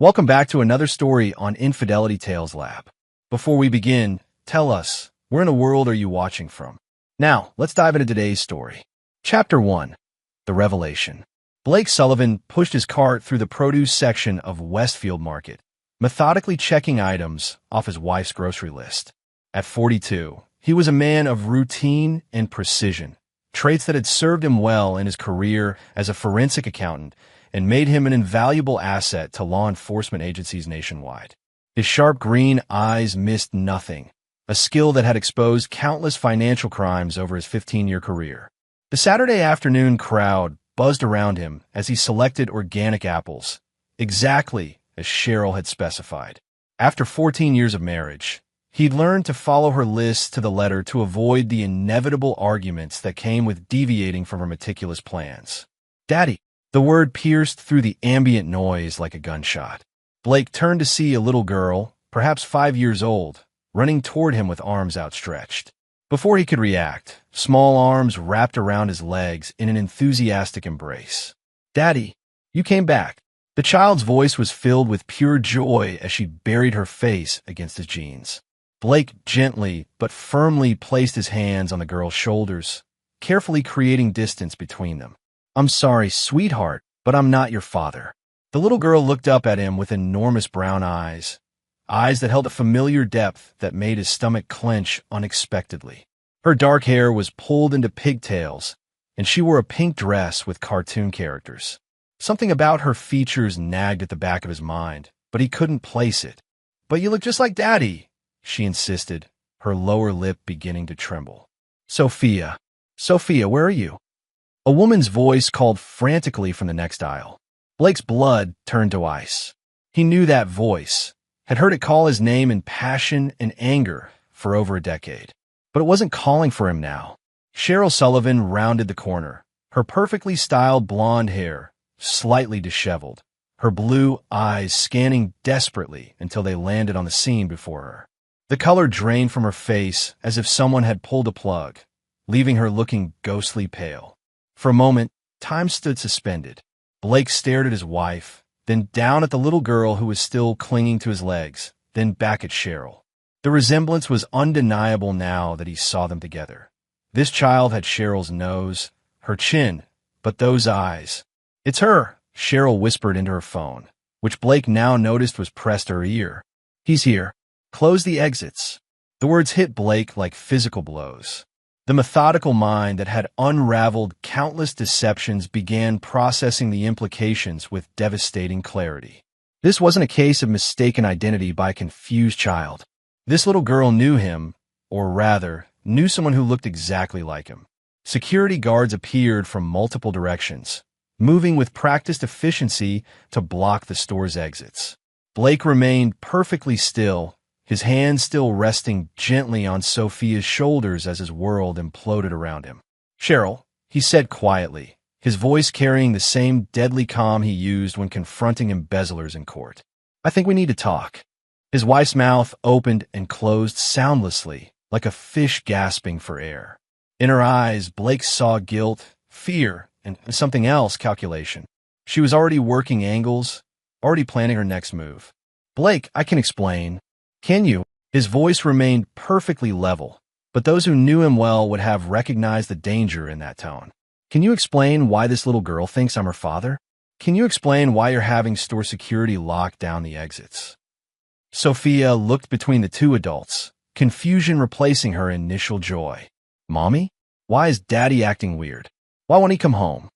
Welcome back to another story on Infidelity Tales Lab. Before we begin, tell us, where in the world are you watching from? Now, let's dive into today's story. Chapter 1. The Revelation. Blake Sullivan pushed his cart through the produce section of Westfield Market, methodically checking items off his wife's grocery list. At 42, he was a man of routine and precision, traits that had served him well in his career as a forensic accountant and made him an invaluable asset to law enforcement agencies nationwide. His sharp green eyes missed nothing, a skill that had exposed countless financial crimes over his 15-year career. The Saturday afternoon crowd buzzed around him as he selected organic apples, exactly as Cheryl had specified. After 14 years of marriage, he'd learned to follow her list to the letter to avoid the inevitable arguments that came with deviating from her meticulous plans. "Daddy." The word pierced through the ambient noise like a gunshot. Blake turned to see a little girl, perhaps 5 years old, running toward him with arms outstretched. Before he could react, small arms wrapped around his legs in an enthusiastic embrace. "Daddy, you came back." The child's voice was filled with pure joy as she buried her face against his jeans. Blake gently but firmly placed his hands on the girl's shoulders, carefully creating distance between them. "I'm sorry, sweetheart, but I'm not your father." The little girl looked up at him with enormous brown eyes that held a familiar depth that made his stomach clench unexpectedly. Her dark hair was pulled into pigtails, and she wore a pink dress with cartoon characters. Something about her features nagged at the back of his mind, but he couldn't place it. "But you look just like Daddy," she insisted, her lower lip beginning to tremble. Sophia, where are you?" A woman's voice called frantically from the next aisle. Blake's blood turned to ice. He knew that voice, had heard it call his name in passion and anger for over a decade. But it wasn't calling for him now. Cheryl Sullivan rounded the corner, her perfectly styled blonde hair slightly disheveled, her blue eyes scanning desperately until they landed on the scene before her. The color drained from her face as if someone had pulled a plug, leaving her looking ghostly pale. For a moment, time stood suspended. Blake stared at his wife, then down at the little girl who was still clinging to his legs, then back at Cheryl. The resemblance was undeniable now that he saw them together. This child had Cheryl's nose, her chin, but those eyes. "It's her," Cheryl whispered into her phone, which Blake now noticed was pressed to her ear. "He's here. Close the exits." The words hit Blake like physical blows. The methodical mind that had unraveled countless deceptions began processing the implications with devastating clarity. This wasn't a case of mistaken identity by a confused child. This little girl knew him, or rather, knew someone who looked exactly like him. Security guards appeared from multiple directions, moving with practiced efficiency to block the store's exits. Blake remained perfectly still, his hands still resting gently on Sophia's shoulders as his world imploded around him. "Cheryl," he said quietly, his voice carrying the same deadly calm he used when confronting embezzlers in court. "I think we need to talk." His wife's mouth opened and closed soundlessly, like a fish gasping for air. In her eyes, Blake saw guilt, fear, and something else, calculation. She was already working angles, already planning her next move. "Blake, I can explain." "Can you?" His voice remained perfectly level, but those who knew him well would have recognized the danger in that tone. "Can you explain why this little girl thinks I'm her father? Can you explain why you're having store security lock down the exits?" Sophia looked between the two adults, confusion replacing her initial joy. "Mommy? Why is Daddy acting weird? Why won't he come home?"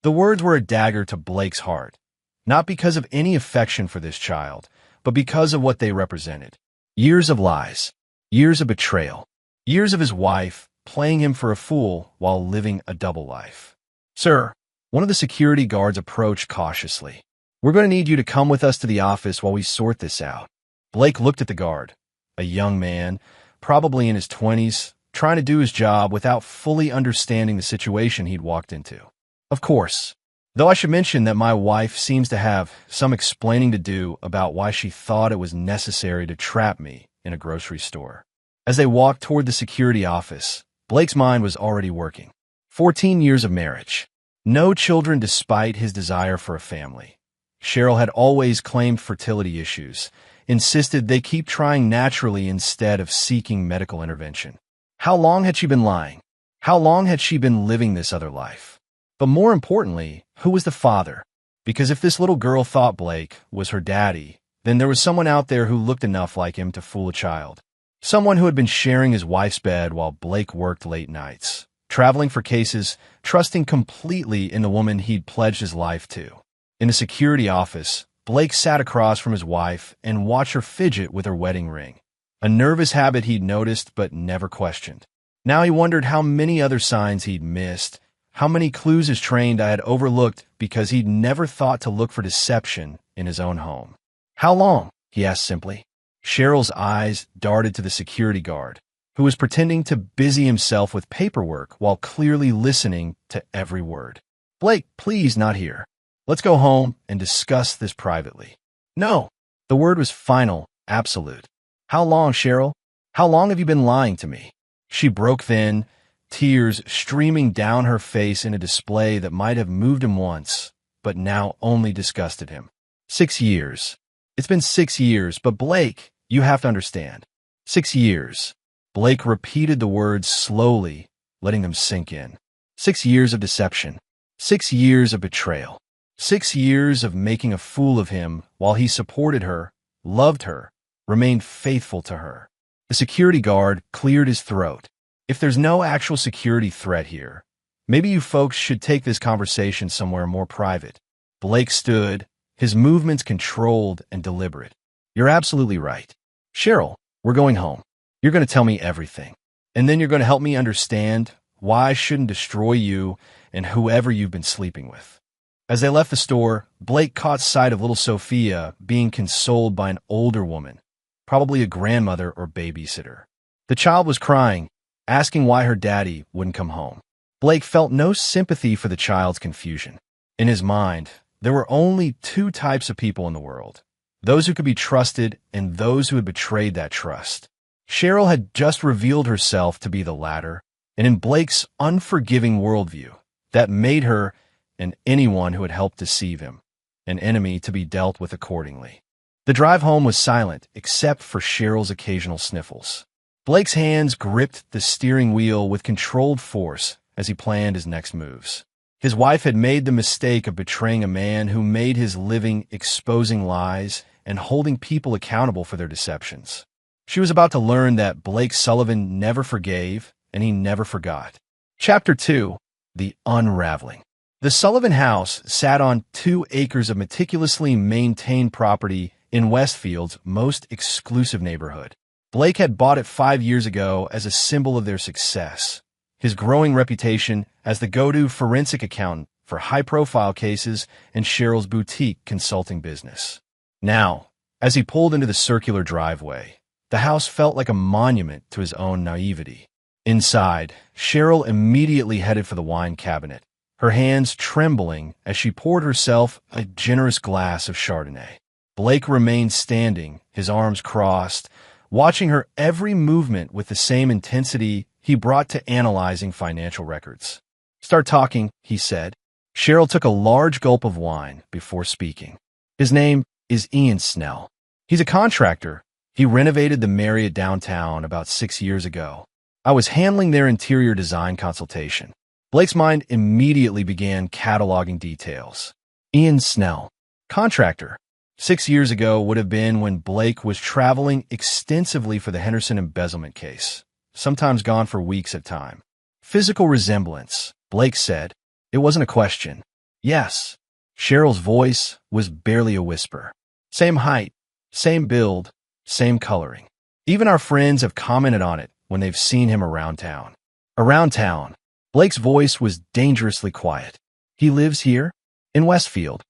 The words were a dagger to Blake's heart, not because of any affection for this child, but because of what they represented. Years of lies, years of betrayal, years of his wife playing him for a fool while living a double life. "Sir," one of the security guards approached cautiously. "We're going to need you to come with us to the office while we sort this out." Blake looked at the guard, a young man, probably in his 20s, trying to do his job without fully understanding the situation he'd walked into. "Of course. Though I should mention that my wife seems to have some explaining to do about why she thought it was necessary to trap me in a grocery store." As they walked toward the security office, Blake's mind was already working. 14 years of marriage. No children despite his desire for a family. Cheryl had always claimed fertility issues, insisted they keep trying naturally instead of seeking medical intervention. How long had she been lying? How long had she been living this other life? But more importantly, who was the father? Because if this little girl thought Blake was her daddy, then there was someone out there who looked enough like him to fool a child. Someone who had been sharing his wife's bed while Blake worked late nights, traveling for cases, trusting completely in the woman he'd pledged his life to. In the security office, Blake sat across from his wife and watched her fidget with her wedding ring, a nervous habit he'd noticed but never questioned. Now he wondered how many other signs he'd missed, how many clues his trained eye had overlooked because he'd never thought to look for deception in his own home. How long? He asked simply. Cheryl's eyes darted to the security guard, who was pretending to busy himself with paperwork while clearly listening to every word. Blake, please, not here. Let's go home and discuss this privately. No. The word was final, absolute. How long, Cheryl? How long have you been lying to me? She broke then, tears streaming down her face in a display that might have moved him once, but now only disgusted him. 6 years. It's been 6 years, but Blake, you have to understand. 6 years. Blake repeated the words slowly, letting them sink in. 6 years of deception. 6 years of betrayal. 6 years of making a fool of him while he supported her, loved her, remained faithful to her. The security guard cleared his throat. If there's no actual security threat here, maybe you folks should take this conversation somewhere more private. Blake stood, his movements controlled and deliberate. You're absolutely right. Cheryl, we're going home. You're going to tell me everything. And then you're going to help me understand why I shouldn't destroy you and whoever you've been sleeping with. As they left the store, Blake caught sight of little Sophia being consoled by an older woman, probably a grandmother or babysitter. The child was crying, asking why her daddy wouldn't come home. Blake felt no sympathy for the child's confusion. In his mind, there were only two types of people in the world, those who could be trusted and those who had betrayed that trust. Cheryl had just revealed herself to be the latter, and in Blake's unforgiving worldview, that made her, and anyone who had helped deceive him, an enemy to be dealt with accordingly. The drive home was silent, except for Cheryl's occasional sniffles. Blake's hands gripped the steering wheel with controlled force as he planned his next moves. His wife had made the mistake of betraying a man who made his living exposing lies and holding people accountable for their deceptions. She was about to learn that Blake Sullivan never forgave, and he never forgot. Chapter 2. The Unraveling. The Sullivan house sat on 2 acres of meticulously maintained property in Westfield's most exclusive neighborhood. Blake had bought it 5 years ago as a symbol of their success, his growing reputation as the go-to forensic accountant for high-profile cases and Cheryl's boutique consulting business. Now, as he pulled into the circular driveway, the house felt like a monument to his own naivety. Inside, Cheryl immediately headed for the wine cabinet, her hands trembling as she poured herself a generous glass of Chardonnay. Blake remained standing, his arms crossed, watching her every movement with the same intensity he brought to analyzing financial records. Start talking, he said. Cheryl took a large gulp of wine before speaking. His name is Ian Snell. He's a contractor. He renovated the Marriott downtown about 6 years ago. I was handling their interior design consultation. Blake's mind immediately began cataloging details. Ian Snell, contractor. 6 years ago would have been when Blake was traveling extensively for the Henderson embezzlement case, sometimes gone for weeks at a time. Physical resemblance, Blake said. It wasn't a question. Yes. Cheryl's voice was barely a whisper. Same height, same build, same coloring. Even our friends have commented on it when they've seen him around town. Around town. Blake's voice was dangerously quiet. He lives here, in Westfield.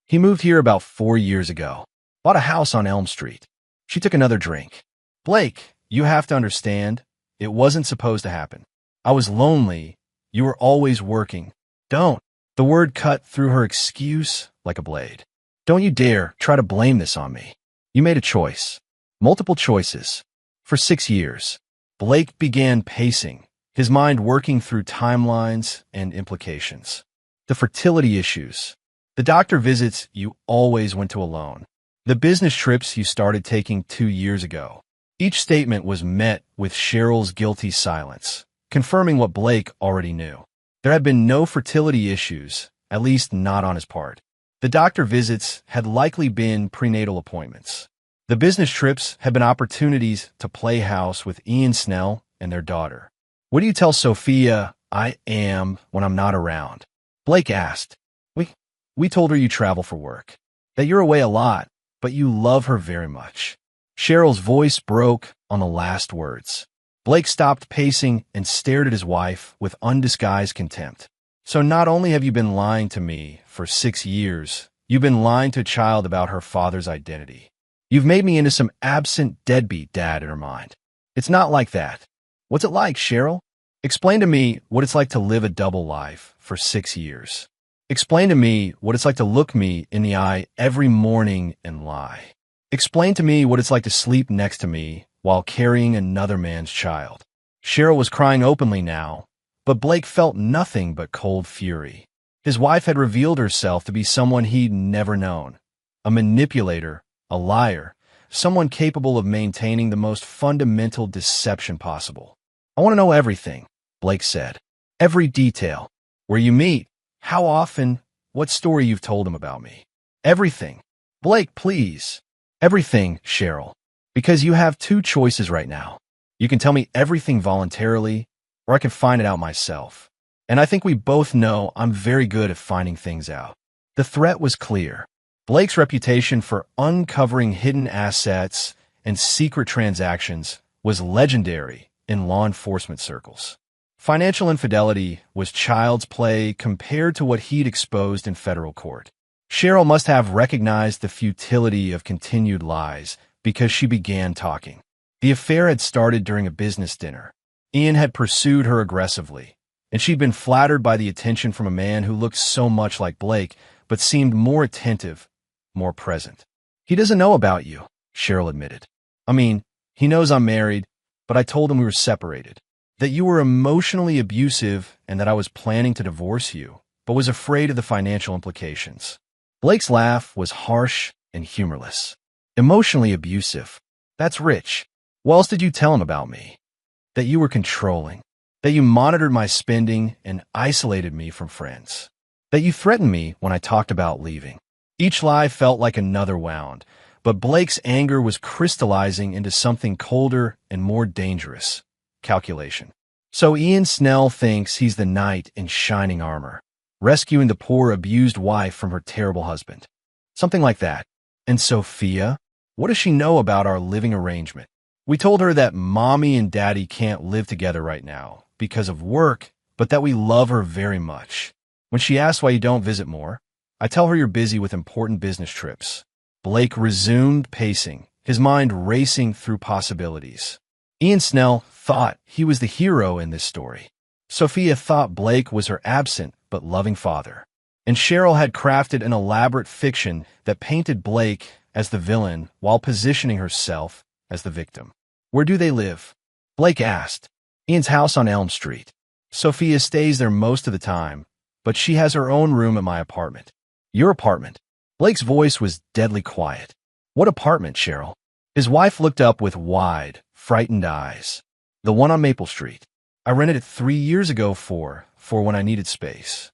He moved here about 4 years ago. Bought a house on Elm Street. She took another drink. Blake, you have to understand, it wasn't supposed to happen. I was lonely. You were always working. Don't. The word cut through her excuse like a blade. Don't you dare try to blame this on me. You made a choice. Multiple choices. For 6 years. Blake began pacing, his mind working through timelines and implications. The fertility issues. The doctor visits you always went to alone. The business trips you started taking 2 years ago. Each statement was met with Cheryl's guilty silence, confirming what Blake already knew. There had been no fertility issues, at least not on his part. The doctor visits had likely been prenatal appointments. The business trips had been opportunities to play house with Ian Snell and their daughter. "What do you tell Sophia I am when I'm not around?" Blake asked. We told her you travel for work, that you're away a lot, but you love her very much." Cheryl's voice broke on the last words. Blake stopped pacing and stared at his wife with undisguised contempt. "So not only have you been lying to me for 6 years, you've been lying to a child about her father's identity. You've made me into some absent deadbeat dad in her mind. It's not like that. What's it like, Cheryl? Explain to me what it's like to live a double life for 6 years. Explain to me what it's like to look me in the eye every morning and lie. Explain to me what it's like to sleep next to me while carrying another man's child." Cheryl was crying openly now, but Blake felt nothing but cold fury. His wife had revealed herself to be someone he'd never known, a manipulator, a liar, someone capable of maintaining the most fundamental deception possible. "I want to know everything," Blake said. "Every detail. Where you meet, how often, what story you've told him about me. Everything." "Blake, please." "Everything, Cheryl. Because you have 2 choices right now. You can tell me everything voluntarily, or I can find it out myself. And I think we both know I'm very good at finding things out." The threat was clear. Blake's reputation for uncovering hidden assets and secret transactions was legendary in law enforcement circles. Financial infidelity was child's play compared to what he'd exposed in federal court. Cheryl must have recognized the futility of continued lies because she began talking. The affair had started during a business dinner. Ian had pursued her aggressively, and she'd been flattered by the attention from a man who looked so much like Blake, but seemed more attentive, more present. "He doesn't know about you," Cheryl admitted. "I mean, he knows I'm married, but I told him we were separated, that you were emotionally abusive and that I was planning to divorce you, but was afraid of the financial implications." Blake's laugh was harsh and humorless. "Emotionally abusive? That's rich. What else did you tell him about me? That you were controlling, that you monitored my spending and isolated me from friends, that you threatened me when I talked about leaving." Each lie felt like another wound, but Blake's anger was crystallizing into something colder and more dangerous: calculation. "So Ian Snell thinks he's the knight in shining armor, rescuing the poor abused wife from her terrible husband. Something like that. And Sophia? What does she know about our living arrangement? We told her that mommy and daddy can't live together right now because of work, but that we love her very much. When she asks why you don't visit more, I tell her you're busy with important business trips." Blake resumed pacing, his mind racing through possibilities. Ian Snell thought he was the hero in this story. Sophia thought Blake was her absent but loving father. And Cheryl had crafted an elaborate fiction that painted Blake as the villain while positioning herself as the victim. "Where do they live?" Blake asked. "Ian's house on Elm Street. Sophia stays there most of the time, but she has her own room at my apartment." "Your apartment?" Blake's voice was deadly quiet. "What apartment, Cheryl?" His wife looked up with wide, frightened eyes. "The one on Maple Street. I rented it 3 years ago for when I needed space."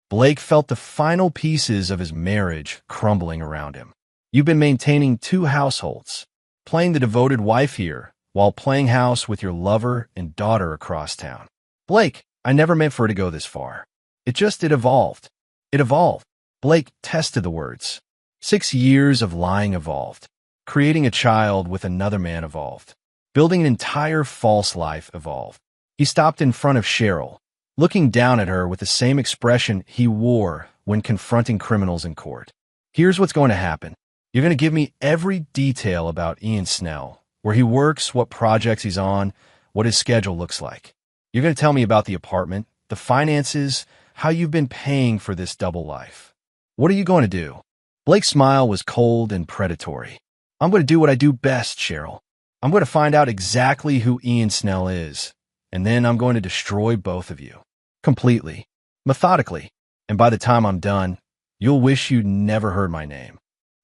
Blake felt the final pieces of his marriage crumbling around him. "You've been maintaining 2 households, playing the devoted wife here, while playing house with your lover and daughter across town." "Blake, I never meant for it to go this far. It evolved. It evolved." Blake tested the words. 6 years of lying evolved. Creating a child with another man evolved. Building an entire false life evolved. He stopped in front of Cheryl, looking down at her with the same expression he wore when confronting criminals in court. "Here's what's going to happen. You're going to give me every detail about Ian Snell, where he works, what projects he's on, what his schedule looks like. You're going to tell me about the apartment, the finances, how you've been paying for this double life. What are you going to do?" Blake's smile was cold and predatory. "I'm going to do what I do best, Cheryl. I'm going to find out exactly who Ian Snell is, and then I'm going to destroy both of you. Completely. Methodically. And by the time I'm done, You'll wish you'd never heard my name.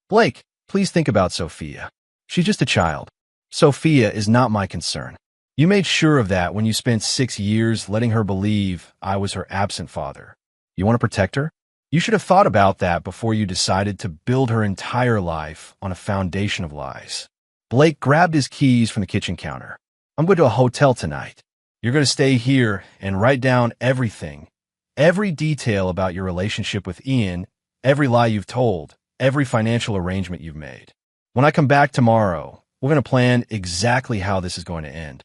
Blake, please think about Sophia. She's just a child. Sophia is not my concern. You made sure of that when you spent 6 years letting her believe I was her absent father. You want to protect her? You should have thought about that before you decided to build her entire life on a foundation of lies. Blake grabbed his keys from the kitchen counter. I'm going to a hotel tonight. You're going to stay here and write down everything, every detail about your relationship with Ian, every lie you've told, every financial arrangement you've made. When I come back tomorrow, we're going to plan exactly how this is going to end.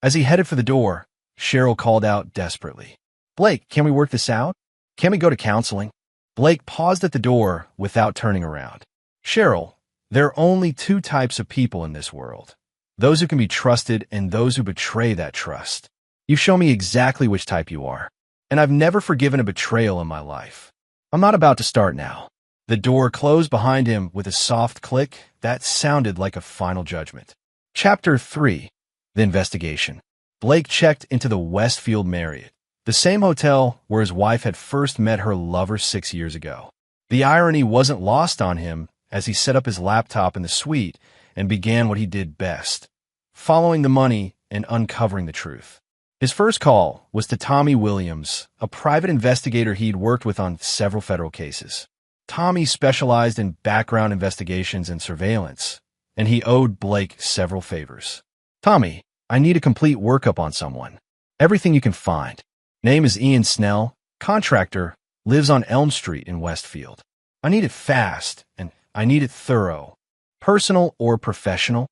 As he headed for the door, Cheryl called out desperately, Blake, can we work this out? Can we go to counseling? Blake paused at the door without turning around. Cheryl, there are only 2 types of people in this world. Those who can be trusted and those who betray that trust. You show me exactly which type you are. And I've never forgiven a betrayal in my life. I'm not about to start now. The door closed behind him with a soft click that sounded like a final judgment. Chapter 3. The Investigation. Blake checked into the Westfield Marriott, the same hotel where his wife had first met her lover 6 years ago. The irony wasn't lost on him as he set up his laptop in the suite and began what he did best, following the money and uncovering the truth. His first call was to Tommy Williams, a private investigator he'd worked with on several federal cases. Tommy specialized in background investigations and surveillance, and he owed Blake several favors. Tommy, I need a complete workup on someone. Everything you can find. Name is Ian Snell, contractor, lives on Elm Street in Westfield. I need it fast, and I need it thorough. Personal or professional?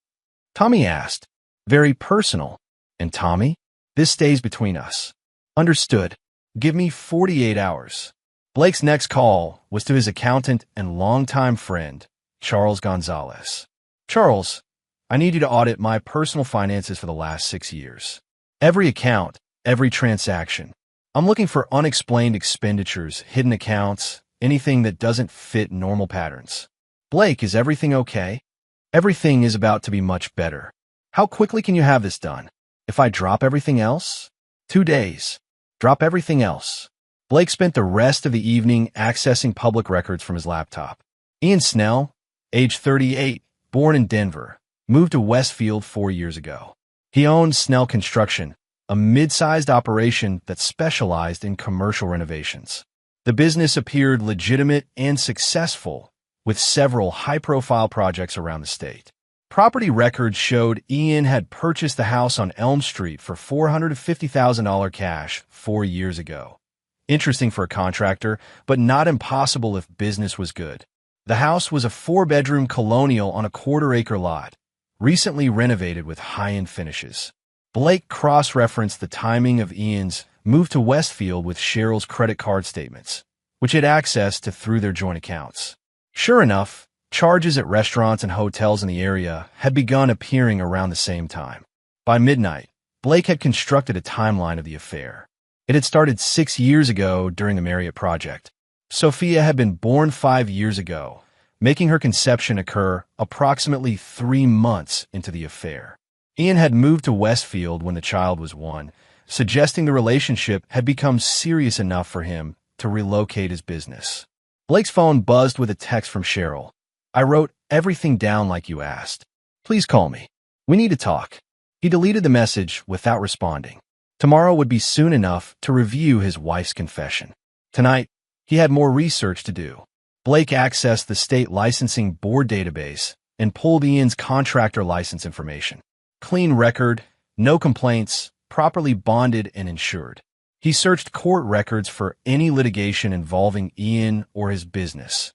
Tommy asked. Very personal. And Tommy? This stays between us. Understood. Give me 48 hours. Blake's next call was to his accountant and longtime friend, Charles Gonzalez. Charles, I need you to audit my personal finances for the last 6 years. Every account, every transaction. I'm looking for unexplained expenditures, hidden accounts, anything that doesn't fit normal patterns. Blake, is everything okay? Everything is about to be much better. How quickly can you have this done? If I drop everything else? 2 days. Drop everything else. Blake spent the rest of the evening accessing public records from his laptop. Ian Snell, age 38, born in Denver, moved to Westfield 4 years ago. He owned Snell Construction, a mid-sized operation that specialized in commercial renovations. The business appeared legitimate and successful, with several high-profile projects around the state. Property records showed Ian had purchased the house on Elm Street for $450,000 cash 4 years ago. Interesting for a contractor, but not impossible if business was good. The house was a 4-bedroom colonial on a quarter-acre lot, recently renovated with high-end finishes. Blake cross-referenced the timing of Ian's move to Westfield with Cheryl's credit card statements, which had access to through their joint accounts. Sure enough, charges at restaurants and hotels in the area had begun appearing around the same time. By midnight, Blake had constructed a timeline of the affair. It had started 6 years ago during the Marriott project. Sophia had been born 5 years ago, making her conception occur approximately 3 months into the affair. Ian had moved to Westfield when the child was 1, suggesting the relationship had become serious enough for him to relocate his business. Blake's phone buzzed with a text from Cheryl. I wrote everything down like you asked. Please call me. We need to talk. He deleted the message without responding. Tomorrow would be soon enough to review his wife's confession. Tonight, he had more research to do. Blake accessed the state licensing board database and pulled Ian's contractor license information. Clean record, no complaints, properly bonded and insured. He searched court records for any litigation involving Ian or his business.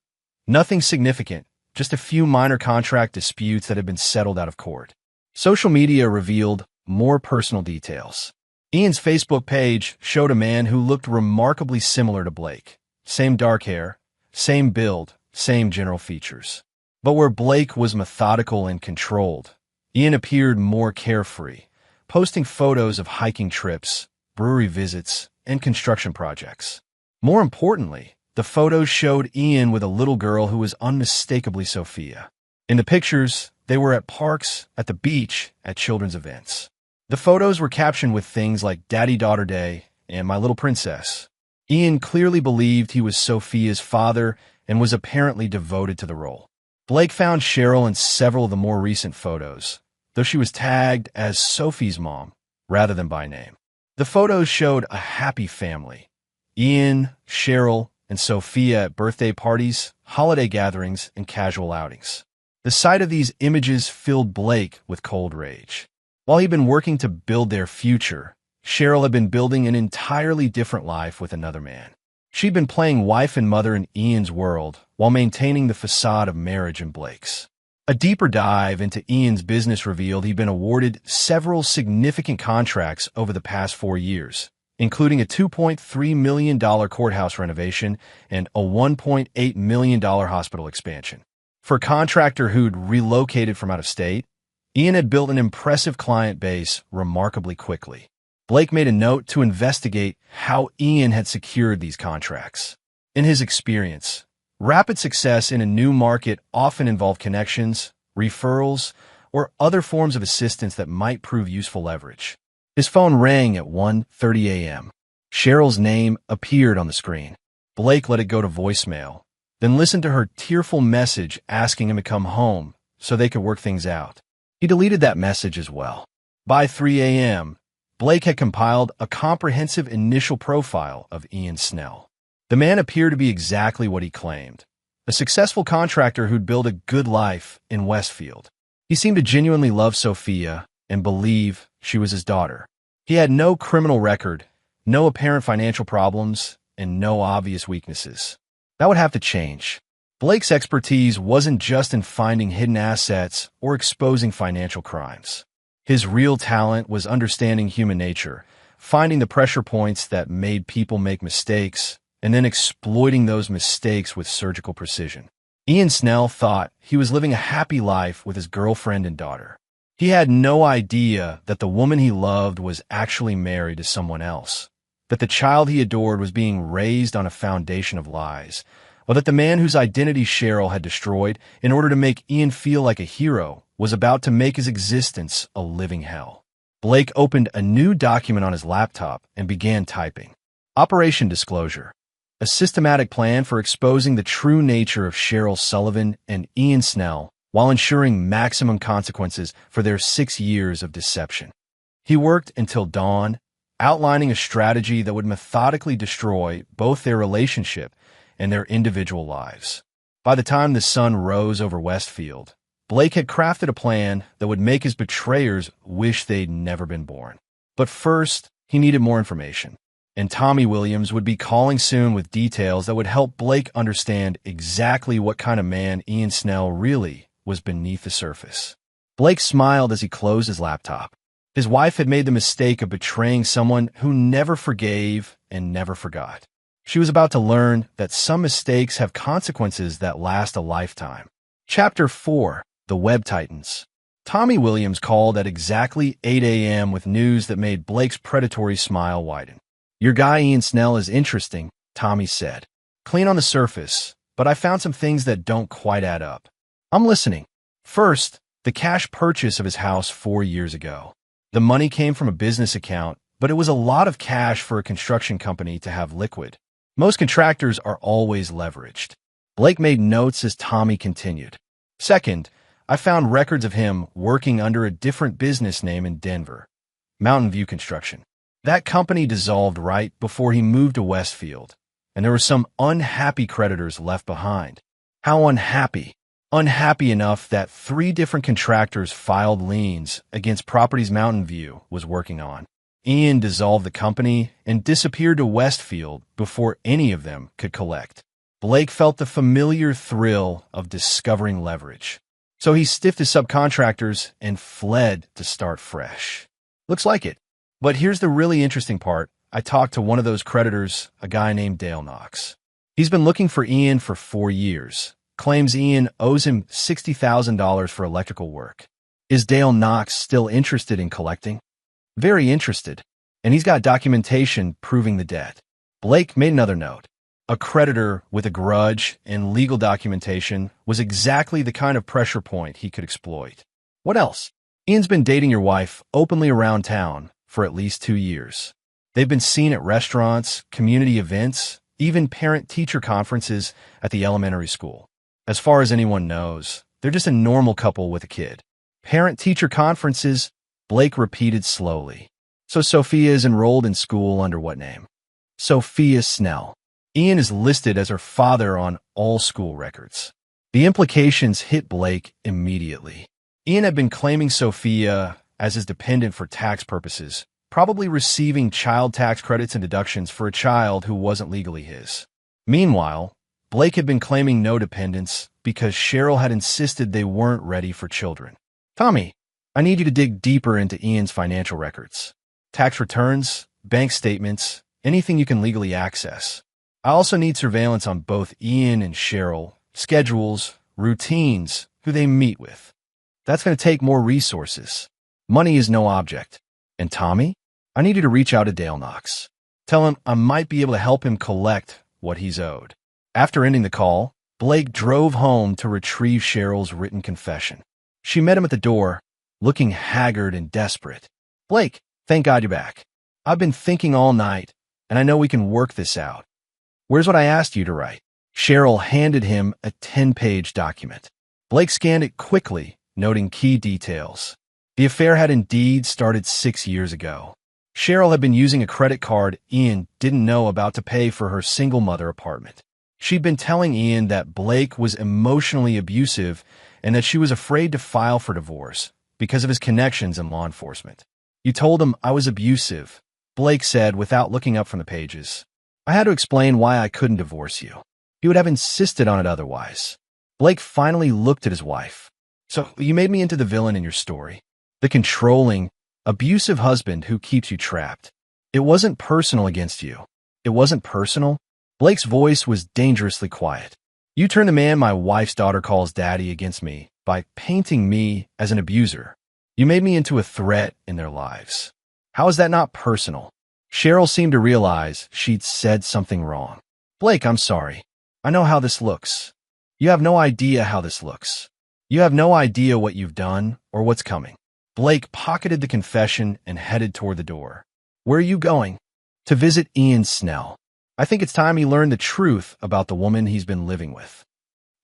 Nothing significant, just a few minor contract disputes that had been settled out of court. Social media revealed more personal details. Ian's Facebook page showed a man who looked remarkably similar to Blake. Same dark hair, same build, same general features. But where Blake was methodical and controlled, Ian appeared more carefree, posting photos of hiking trips, brewery visits, and construction projects. More importantly, the photos showed Ian with a little girl who was unmistakably Sophia. In the pictures, they were at parks, at the beach, at children's events. The photos were captioned with things like Daddy-Daughter Day and My Little Princess. Ian clearly believed he was Sophia's father and was apparently devoted to the role. Blake found Cheryl in several of the more recent photos, though she was tagged as Sophie's mom rather than by name. The photos showed a happy family: Ian, Cheryl, and Sophia at birthday parties, holiday gatherings, and casual outings. The sight of these images filled Blake with cold rage. While he'd been working to build their future, Cheryl had been building an entirely different life with another man. She'd been playing wife and mother in Ian's world while maintaining the facade of marriage in Blake's. A deeper dive into Ian's business revealed he'd been awarded several significant contracts over the past 4 years, including a $2.3 million courthouse renovation and a $1.8 million hospital expansion. For a contractor who'd relocated from out of state, Ian had built an impressive client base remarkably quickly. Blake made a note to investigate how Ian had secured these contracts. In his experience, rapid success in a new market often involved connections, referrals, or other forms of assistance that might prove useful leverage. His phone rang at 1:30 a.m. Cheryl's name appeared on the screen. Blake let it go to voicemail, then listened to her tearful message asking him to come home so they could work things out. He deleted that message as well. By 3 a.m., Blake had compiled a comprehensive initial profile of Ian Snell. The man appeared to be exactly what he claimed: a successful contractor who'd built a good life in Westfield. He seemed to genuinely love Sophia and believe she was his daughter. He had no criminal record, no apparent financial problems, and no obvious weaknesses. That would have to change. Blake's expertise wasn't just in finding hidden assets or exposing financial crimes. His real talent was understanding human nature, finding the pressure points that made people make mistakes, and then exploiting those mistakes with surgical precision. Ian Snell thought he was living a happy life with his girlfriend and daughter. He had no idea that the woman he loved was actually married to someone else, that the child he adored was being raised on a foundation of lies, or that the man whose identity Cheryl had destroyed in order to make Ian feel like a hero was about to make his existence a living hell. Blake opened a new document on his laptop and began typing. Operation Disclosure: a systematic plan for exposing the true nature of Cheryl Sullivan and Ian Snell while ensuring maximum consequences for their 6 years of deception. He worked until dawn, outlining a strategy that would methodically destroy both their relationship and their individual lives. By the time the sun rose over Westfield, Blake had crafted a plan that would make his betrayers wish they'd never been born. But first, he needed more information, and Tommy Williams would be calling soon with details that would help Blake understand exactly what kind of man Ian Snell really was beneath the surface. Blake smiled as he closed his laptop. His wife had made the mistake of betraying someone who never forgave and never forgot. She was about to learn that some mistakes have consequences that last a lifetime. Chapter 4: The Web Titans. Tommy Williams called at exactly 8 a.m. with news that made Blake's predatory smile widen. "Your guy Ian Snell is interesting," Tommy said. "Clean on the surface, but I found some things that don't quite add up." "I'm listening." "First, the cash purchase of his house 4 years ago. The money came from a business account, but it was a lot of cash for a construction company to have liquid. Most contractors are always leveraged." Blake made notes as Tommy continued. "Second, I found records of him working under a different business name in Denver, Mountain View Construction. That company dissolved right before he moved to Westfield, and there were some unhappy creditors left behind." "How unhappy?" "Unhappy enough that 3 different contractors filed liens against properties Mountain View was working on. Ian dissolved the company and disappeared to Westfield before any of them could collect." Blake felt the familiar thrill of discovering leverage. So he stiffed his subcontractors and fled to start fresh. "Looks like it. But here's the really interesting part. I talked to one of those creditors, a guy named Dale Knox. He's been looking for Ian for 4 years. Claims Ian owes him $60,000 for electrical work." "Is Dale Knox still interested in collecting?" "Very interested. And he's got documentation proving the debt." Blake made another note. A creditor with a grudge and legal documentation was exactly the kind of pressure point he could exploit. "What else?" "Ian's been dating your wife openly around town for at least 2 years. They've been seen at restaurants, community events, even parent-teacher conferences at the elementary school. As far as anyone knows, they're just a normal couple with a kid. Parent-teacher conferences, Blake repeated slowly. So Sophia is enrolled in school under what name? Sophia Snell. Ian is listed as her father on all school records. The implications hit Blake immediately. Ian had been claiming Sophia as his dependent for tax purposes, probably receiving child tax credits and deductions for a child who wasn't legally his. Meanwhile, Blake had been claiming no dependents because Cheryl had insisted they weren't ready for children. Tommy, I need you to dig deeper into Ian's financial records. Tax returns, bank statements, anything you can legally access. I also need surveillance on both Ian and Cheryl, schedules, routines, who they meet with. That's going to take more resources. Money is no object. And Tommy, I need you to reach out to Dale Knox. Tell him I might be able to help him collect what he's owed. After ending the call, Blake drove home to retrieve Cheryl's written confession. She met him at the door, looking haggard and desperate. Blake, thank God you're back. I've been thinking all night, and I know we can work this out. Where's what I asked you to write? Cheryl handed him a 10-page document. Blake scanned it quickly, noting key details. The affair had indeed started 6 years ago. Cheryl had been using a credit card Ian didn't know about to pay for her single mother apartment. She'd been telling Ian that Blake was emotionally abusive and that she was afraid to file for divorce because of his connections in law enforcement. You told him I was abusive, Blake said without looking up from the pages. I had to explain why I couldn't divorce you. He would have insisted on it otherwise. Blake finally looked at his wife. So you made me into the villain in your story. The controlling, abusive husband who keeps you trapped. It wasn't personal against you. It wasn't personal. Blake's voice was dangerously quiet. You turned the man my wife's daughter calls daddy against me by painting me as an abuser. You made me into a threat in their lives. How is that not personal? Cheryl seemed to realize she'd said something wrong. Blake, I'm sorry. I know how this looks. You have no idea how this looks. You have no idea what you've done or what's coming. Blake pocketed the confession and headed toward the door. Where are you going? To visit Ian Snell. I think it's time he learned the truth about the woman he's been living with.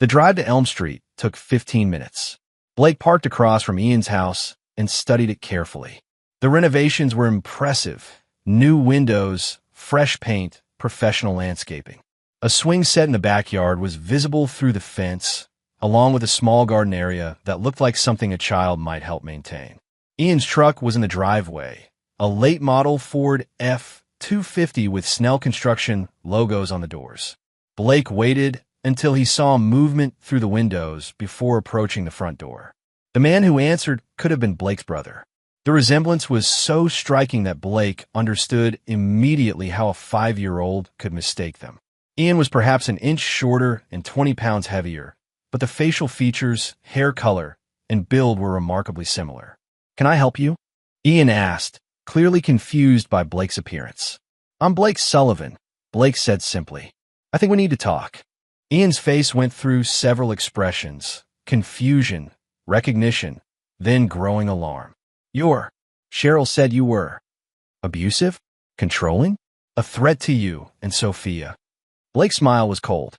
The drive to Elm Street took 15 minutes. Blake parked across from Ian's house and studied it carefully. The renovations were impressive. New windows, fresh paint, professional landscaping. A swing set in the backyard was visible through the fence, along with a small garden area that looked like something a child might help maintain. Ian's truck was in the driveway, a late model Ford F-250 with Snell Construction logos on the doors. Blake waited until he saw movement through the windows before approaching the front door. The man who answered could have been Blake's brother. The resemblance was so striking that Blake understood immediately how a 5-year-old could mistake them. Ian was perhaps an inch shorter and 20 pounds heavier, but the facial features, hair color, and build were remarkably similar. Can I help you? Ian asked, clearly confused by Blake's appearance. I'm Blake Sullivan, Blake said simply. I think we need to talk. Ian's face went through several expressions, confusion, recognition, then growing alarm. Cheryl said you were abusive? Controlling? A threat to you and Sophia. Blake's smile was cold.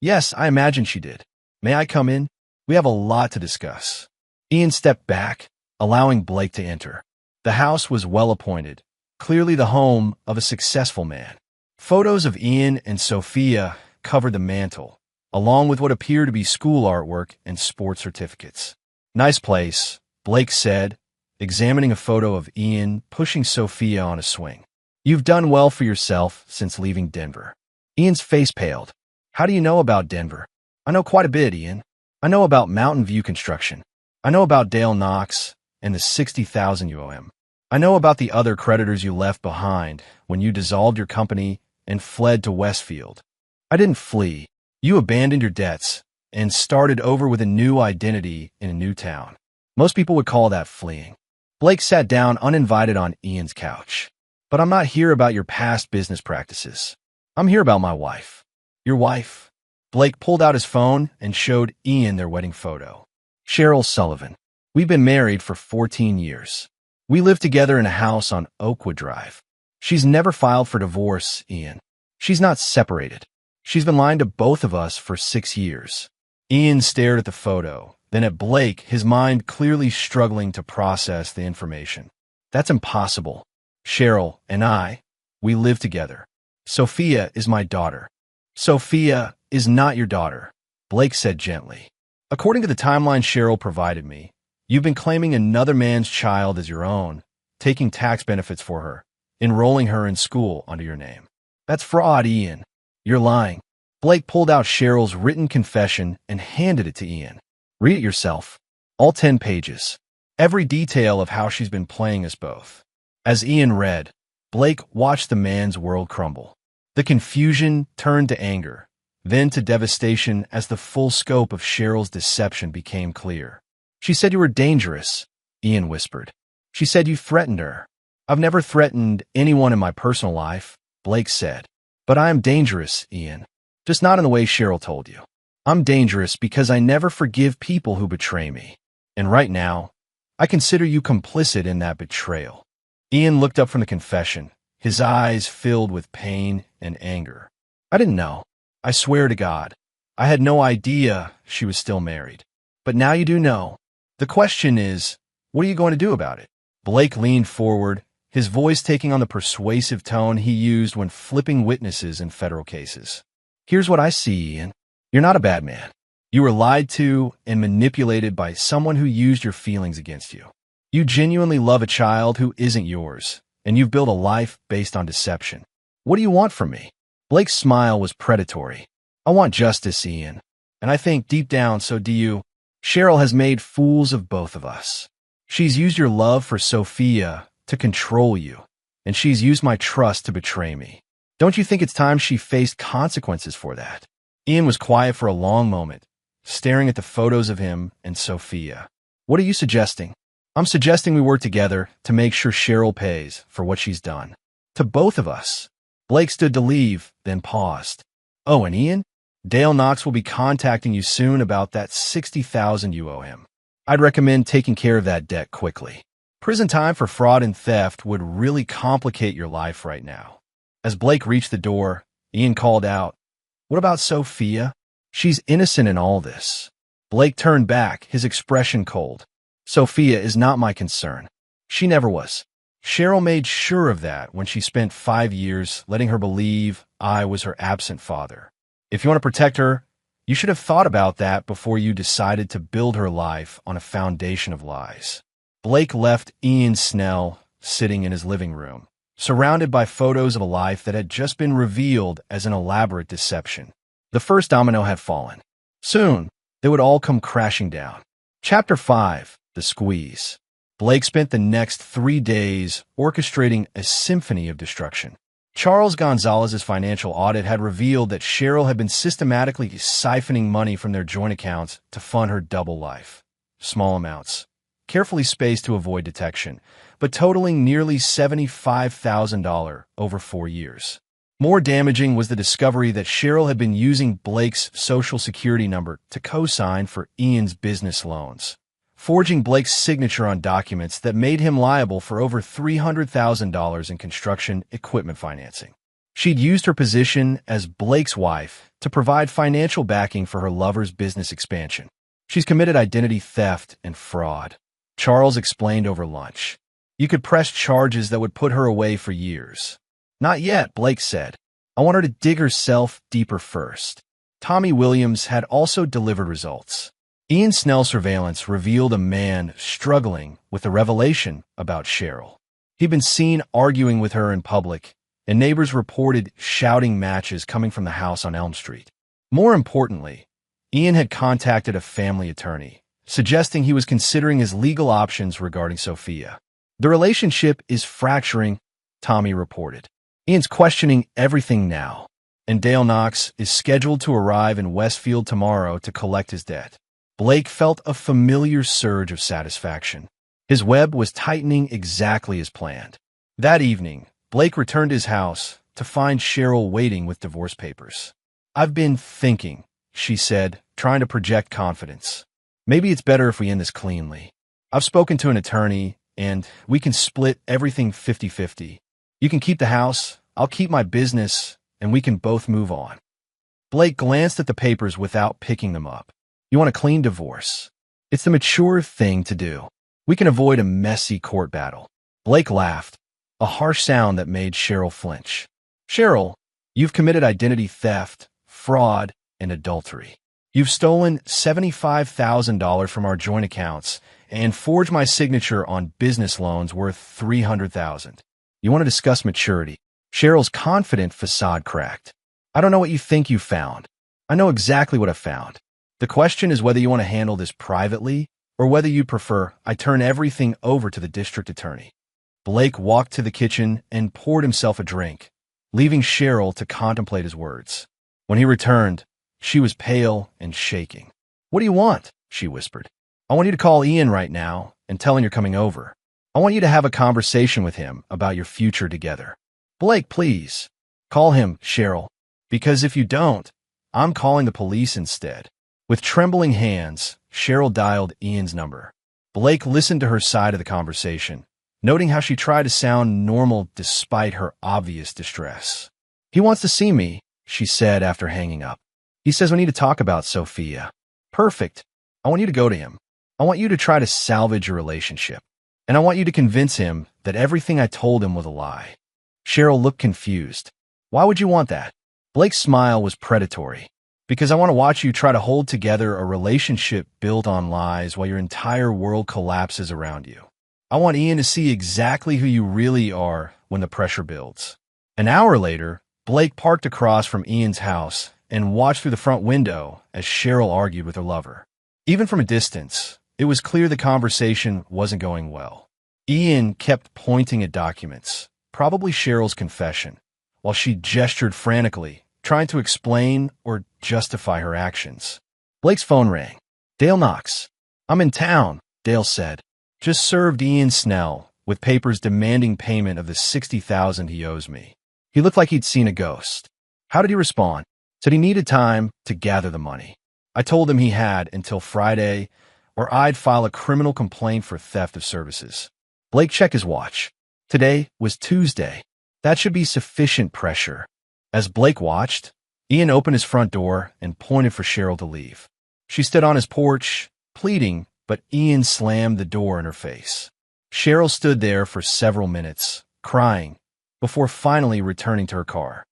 Yes, I imagine she did. May I come in? We have a lot to discuss. Ian stepped back, allowing Blake to enter. The house was well appointed, clearly the home of a successful man. Photos of Ian and Sophia covered the mantel, along with what appeared to be school artwork and sports certificates. Nice place, Blake said, examining a photo of Ian pushing Sophia on a swing. You've done well for yourself since leaving Denver. Ian's face paled. How do you know about Denver? I know quite a bit, Ian. I know about Mountain View Construction. I know about Dale Knox and the $60,000 you owe him. I know about the other creditors you left behind when you dissolved your company and fled to Westfield. I didn't flee. You abandoned your debts and started over with a new identity in a new town. Most people would call that fleeing. Blake sat down uninvited on Ian's couch. But I'm not here about your past business practices. I'm here about my wife. Your wife? Blake pulled out his phone and showed Ian their wedding photo. Cheryl Sullivan. We've been married for 14 years. We live together in a house on Oakwood Drive. She's never filed for divorce, Ian. She's not separated. She's been lying to both of us for 6 years. Ian stared at the photo, then at Blake, his mind clearly struggling to process the information. That's impossible. Cheryl and I, we live together. Sophia is my daughter. Sophia is not your daughter, Blake said gently. According to the timeline Cheryl provided me, you've been claiming another man's child as your own, taking tax benefits for her, enrolling her in school under your name. That's fraud, Ian. You're lying. Blake pulled out Cheryl's written confession and handed it to Ian. Read it yourself. All 10 pages. Every detail of how she's been playing us both. As Ian read, Blake watched the man's world crumble. The confusion turned to anger, then to devastation as the full scope of Cheryl's deception became clear. She said you were dangerous, Ian whispered. She said you threatened her. I've never threatened anyone in my personal life, Blake said. But I am dangerous, Ian. Just not in the way Cheryl told you. I'm dangerous because I never forgive people who betray me. And right now, I consider you complicit in that betrayal. Ian looked up from the confession, his eyes filled with pain and anger. I didn't know. I swear to God. I had no idea she was still married. But now you do know. The question is, what are you going to do about it? Blake leaned forward, his voice taking on the persuasive tone he used when flipping witnesses in federal cases. Here's what I see, Ian. You're not a bad man. You were lied to and manipulated by someone who used your feelings against you. You genuinely love a child who isn't yours, and you've built a life based on deception. What do you want from me? Blake's smile was predatory. I want justice, Ian. And I think deep down, so do you. Cheryl has made fools of both of us. She's used your love for Sophia to control you, and she's used my trust to betray me. Don't you think it's time she faced consequences for that? Ian was quiet for a long moment, staring at the photos of him and Sophia. What are you suggesting? I'm suggesting we work together to make sure Cheryl pays for what she's done. To both of us. Blake stood to leave, then paused. Oh, and Ian? Dale Knox will be contacting you soon about that $60,000 you owe him. I'd recommend taking care of that debt quickly. Prison time for fraud and theft would really complicate your life right now. As Blake reached the door, Ian called out, What about Sophia? She's innocent in all this. Blake turned back, his expression cold. Sophia is not my concern. She never was. Cheryl made sure of that when she spent 5 years letting her believe I was her absent father. If you want to protect her, you should have thought about that before you decided to build her life on a foundation of lies. Blake left Ian Snell sitting in his living room, surrounded by photos of a life that had just been revealed as an elaborate deception. The first domino had fallen. Soon, they would all come crashing down. Chapter 5, The Squeeze. Blake spent the next 3 days orchestrating a symphony of destruction. Charles Gonzalez's financial audit had revealed that Cheryl had been systematically siphoning money from their joint accounts to fund her double life. Small amounts, carefully spaced to avoid detection, but totaling nearly $75,000 over 4 years. More damaging was the discovery that Cheryl had been using Blake's social security number to co-sign for Ian's business loans, forging Blake's signature on documents that made him liable for over $300,000 in construction equipment financing. She'd used her position as Blake's wife to provide financial backing for her lover's business expansion. She's committed identity theft and fraud. Charles explained over lunch. You could press charges that would put her away for years. Not yet, Blake said. I want her to dig herself deeper first. Tommy Williams had also delivered results. Ian Snell's surveillance revealed a man struggling with a revelation about Cheryl. He'd been seen arguing with her in public, and neighbors reported shouting matches coming from the house on Elm Street. More importantly, Ian had contacted a family attorney, suggesting he was considering his legal options regarding Sophia. The relationship is fracturing, Tommy reported. Ian's questioning everything now, and Dale Knox is scheduled to arrive in Westfield tomorrow to collect his debt. Blake felt a familiar surge of satisfaction. His web was tightening exactly as planned. That evening, Blake returned to his house to find Cheryl waiting with divorce papers. I've been thinking, she said, trying to project confidence. Maybe it's better if we end this cleanly. I've spoken to an attorney, and we can split everything 50-50. You can keep the house, I'll keep my business, and we can both move on. Blake glanced at the papers without picking them up. You want a clean divorce. It's the mature thing to do. We can avoid a messy court battle. Blake laughed, a harsh sound that made Cheryl flinch. Cheryl, you've committed identity theft, fraud, and adultery. You've stolen $75,000 from our joint accounts and forged my signature on business loans worth $300,000. You want to discuss maturity? Cheryl's confident facade cracked. I don't know what you think you found. I know exactly what I found. The question is whether you want to handle this privately or whether you prefer I turn everything over to the district attorney. Blake walked to the kitchen and poured himself a drink, leaving Cheryl to contemplate his words. When he returned, she was pale and shaking. What do you want? She whispered. I want you to call Ian right now and tell him you're coming over. I want you to have a conversation with him about your future together. Blake, please. Call him, Cheryl, because if you don't, I'm calling the police instead. With trembling hands, Cheryl dialed Ian's number. Blake listened to her side of the conversation, noting how she tried to sound normal despite her obvious distress. He wants to see me, she said after hanging up. He says we need to talk about Sophia. Perfect. I want you to go to him. I want you to try to salvage your relationship. And I want you to convince him that everything I told him was a lie. Cheryl looked confused. Why would you want that? Blake's smile was predatory. Because I want to watch you try to hold together a relationship built on lies while your entire world collapses around you. I want Ian to see exactly who you really are when the pressure builds. An hour later, Blake parked across from Ian's house and watched through the front window as Cheryl argued with her lover. Even from a distance, it was clear the conversation wasn't going well. Ian kept pointing at documents, probably Cheryl's confession, while she gestured frantically, trying to explain or justify her actions. Blake's phone rang. Dale Knox. I'm in town, Dale said. Just served Ian Snell with papers demanding payment of the $60,000 he owes me. He looked like he'd seen a ghost. How did he respond? Said he needed time to gather the money. I told him he had until Friday, or I'd file a criminal complaint for theft of services. Blake checked his watch. Today was Tuesday. That should be sufficient pressure. As Blake watched, Ian opened his front door and pointed for Cheryl to leave. She stood on his porch, pleading, but Ian slammed the door in her face. Cheryl stood there for several minutes, crying, before finally returning to her car.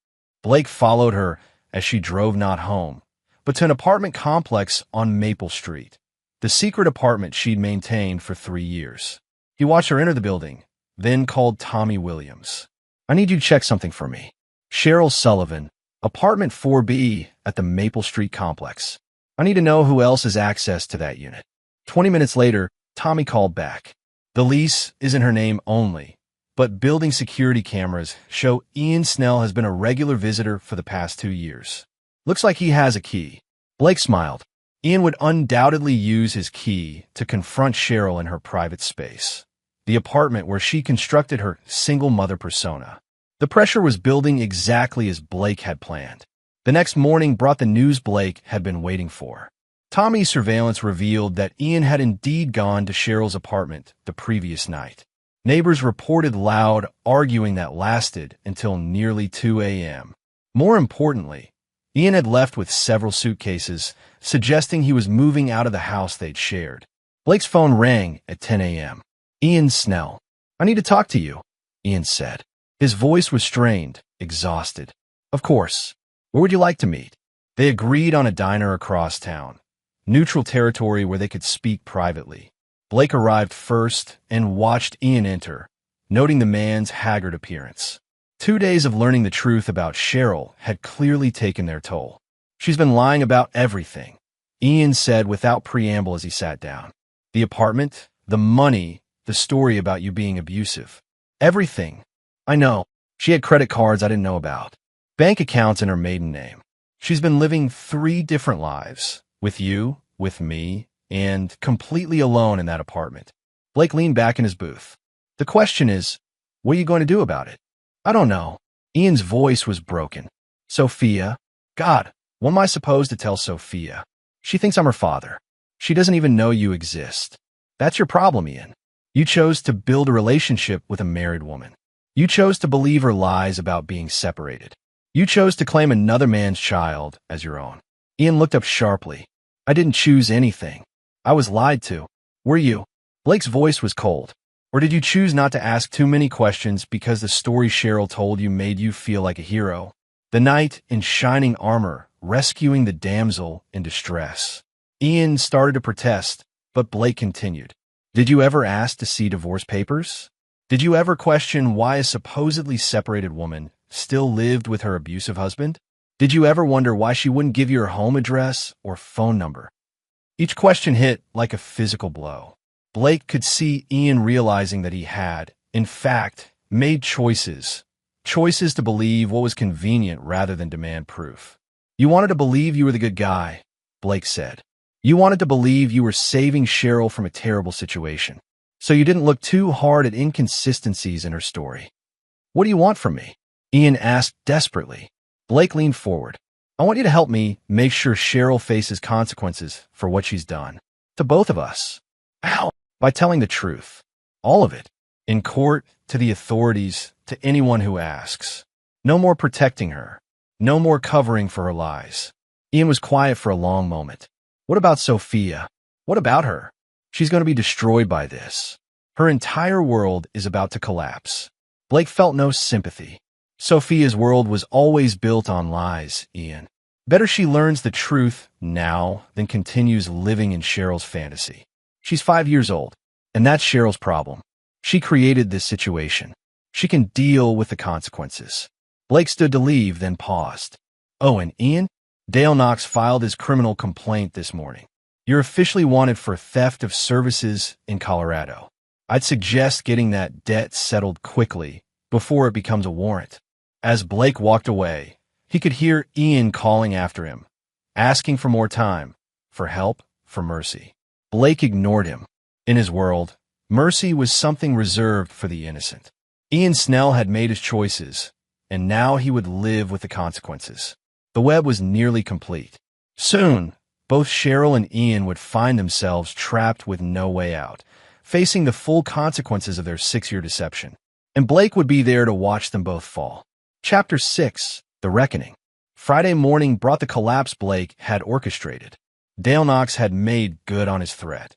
Blake followed her as she drove not home, but to an apartment complex on Maple Street, the secret apartment she'd maintained for 3 years. He watched her enter the building, then called Tommy Williams. I need you to check something for me. Cheryl Sullivan, apartment 4B at the Maple Street complex. I need to know who else has access to that unit. 20 minutes later, Tommy called back. The lease is in her name only, but building security cameras show Ian Snell has been a regular visitor for the past 2 years. Looks like he has a key. Blake smiled. Ian would undoubtedly use his key to confront Cheryl in her private space, the apartment where she constructed her single mother persona. The pressure was building exactly as Blake had planned. The next morning brought the news Blake had been waiting for. Tommy's surveillance revealed that Ian had indeed gone to Cheryl's apartment the previous night. Neighbors reported loud arguing that lasted until nearly 2 a.m. More importantly, Ian had left with several suitcases, suggesting he was moving out of the house they'd shared. Blake's phone rang at 10 a.m. Ian Snell. I need to talk to you, Ian said. His voice was strained, exhausted. Of course. Where would you like to meet? They agreed on a diner across town, neutral territory where they could speak privately. Blake arrived first and watched Ian enter, noting the man's haggard appearance. 2 days of learning the truth about Cheryl had clearly taken their toll. She's been lying about everything, Ian said without preamble as he sat down. The apartment, the money, the story about you being abusive. Everything. I know. She had credit cards I didn't know about. Bank accounts in her maiden name. She's been living 3 different lives. With you, with me, and completely alone in that apartment. Blake leaned back in his booth. The question is, what are you going to do about it? I don't know. Ian's voice was broken. Sophia? God, what am I supposed to tell Sophia? She thinks I'm her father. She doesn't even know you exist. That's your problem, Ian. You chose to build a relationship with a married woman. You chose to believe her lies about being separated. You chose to claim another man's child as your own. Ian looked up sharply. I didn't choose anything. I was lied to. Were you? Blake's voice was cold. Or did you choose not to ask too many questions because the story Cheryl told you made you feel like a hero? The knight in shining armor, rescuing the damsel in distress. Ian started to protest, but Blake continued. Did you ever ask to see divorce papers? Did you ever question why a supposedly separated woman still lived with her abusive husband? Did you ever wonder why she wouldn't give you her home address or phone number? Each question hit like a physical blow. Blake could see Ian realizing that he had, in fact, made choices. Choices to believe what was convenient rather than demand proof. You wanted to believe you were the good guy, Blake said. You wanted to believe you were saving Cheryl from a terrible situation. So you didn't look too hard at inconsistencies in her story. What do you want from me? Ian asked desperately. Blake leaned forward. I want you to help me make sure Cheryl faces consequences for what she's done. To both of us. How? By telling the truth. All of it. In court, to the authorities, to anyone who asks. No more protecting her. No more covering for her lies. Ian was quiet for a long moment. What about Sophia? What about her? She's going to be destroyed by this. Her entire world is about to collapse. Blake felt no sympathy. Sophia's world was always built on lies, Ian. Better she learns the truth now than continues living in Cheryl's fantasy. She's 5 years old, and that's Cheryl's problem. She created this situation. She can deal with the consequences. Blake stood to leave, then paused. Oh, and Ian? Dale Knox filed his criminal complaint this morning. You're officially wanted for theft of services in Colorado. I'd suggest getting that debt settled quickly before it becomes a warrant. As Blake walked away, he could hear Ian calling after him, asking for more time, for help, for mercy. Blake ignored him. In his world, mercy was something reserved for the innocent. Ian Snell had made his choices, and now he would live with the consequences. The web was nearly complete. Soon, both Cheryl and Ian would find themselves trapped with no way out, facing the full consequences of their 6-year deception. And Blake would be there to watch them both fall. Chapter 6, The Reckoning. Friday morning brought the collapse Blake had orchestrated. Dale Knox had made good on his threat.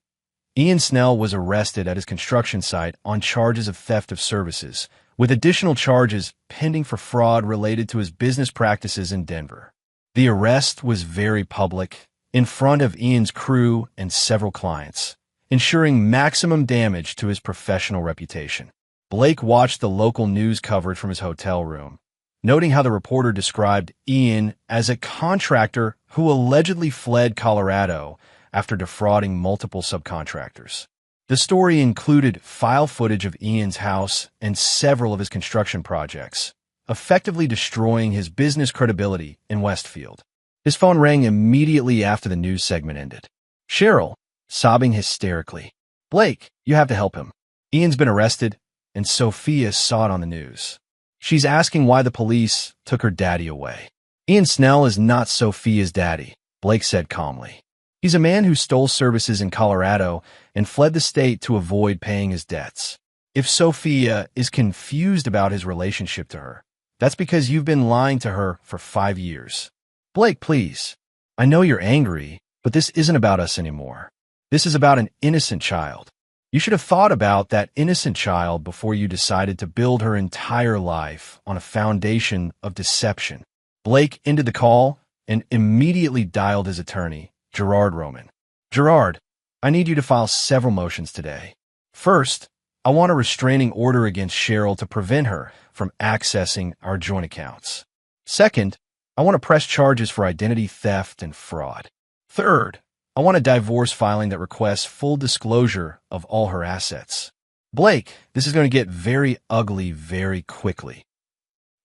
Ian Snell was arrested at his construction site on charges of theft of services, with additional charges pending for fraud related to his business practices in Denver. The arrest was very public, in front of Ian's crew and several clients, ensuring maximum damage to his professional reputation. Blake watched the local news coverage from his hotel room, noting how the reporter described Ian as a contractor who allegedly fled Colorado after defrauding multiple subcontractors. The story included file footage of Ian's house and several of his construction projects, effectively destroying his business credibility in Westfield. His phone rang immediately after the news segment ended. Cheryl, sobbing hysterically. Blake, you have to help him. Ian's been arrested, and Sophia saw it on the news. She's asking why the police took her daddy away. Ian Snell is not Sophia's daddy, Blake said calmly. He's a man who stole services in Colorado and fled the state to avoid paying his debts. If Sophia is confused about his relationship to her, that's because you've been lying to her for 5 years. Blake, please. I know you're angry, but this isn't about us anymore. This is about an innocent child. You should have thought about that innocent child before you decided to build her entire life on a foundation of deception. Blake ended the call and immediately dialed his attorney, Gerard Roman. Gerard, I need you to file several motions today. First, I want a restraining order against Cheryl to prevent her from accessing our joint accounts. Second, I want to press charges for identity theft and fraud. Third, I want a divorce filing that requests full disclosure of all her assets. Blake, this is going to get very ugly very quickly.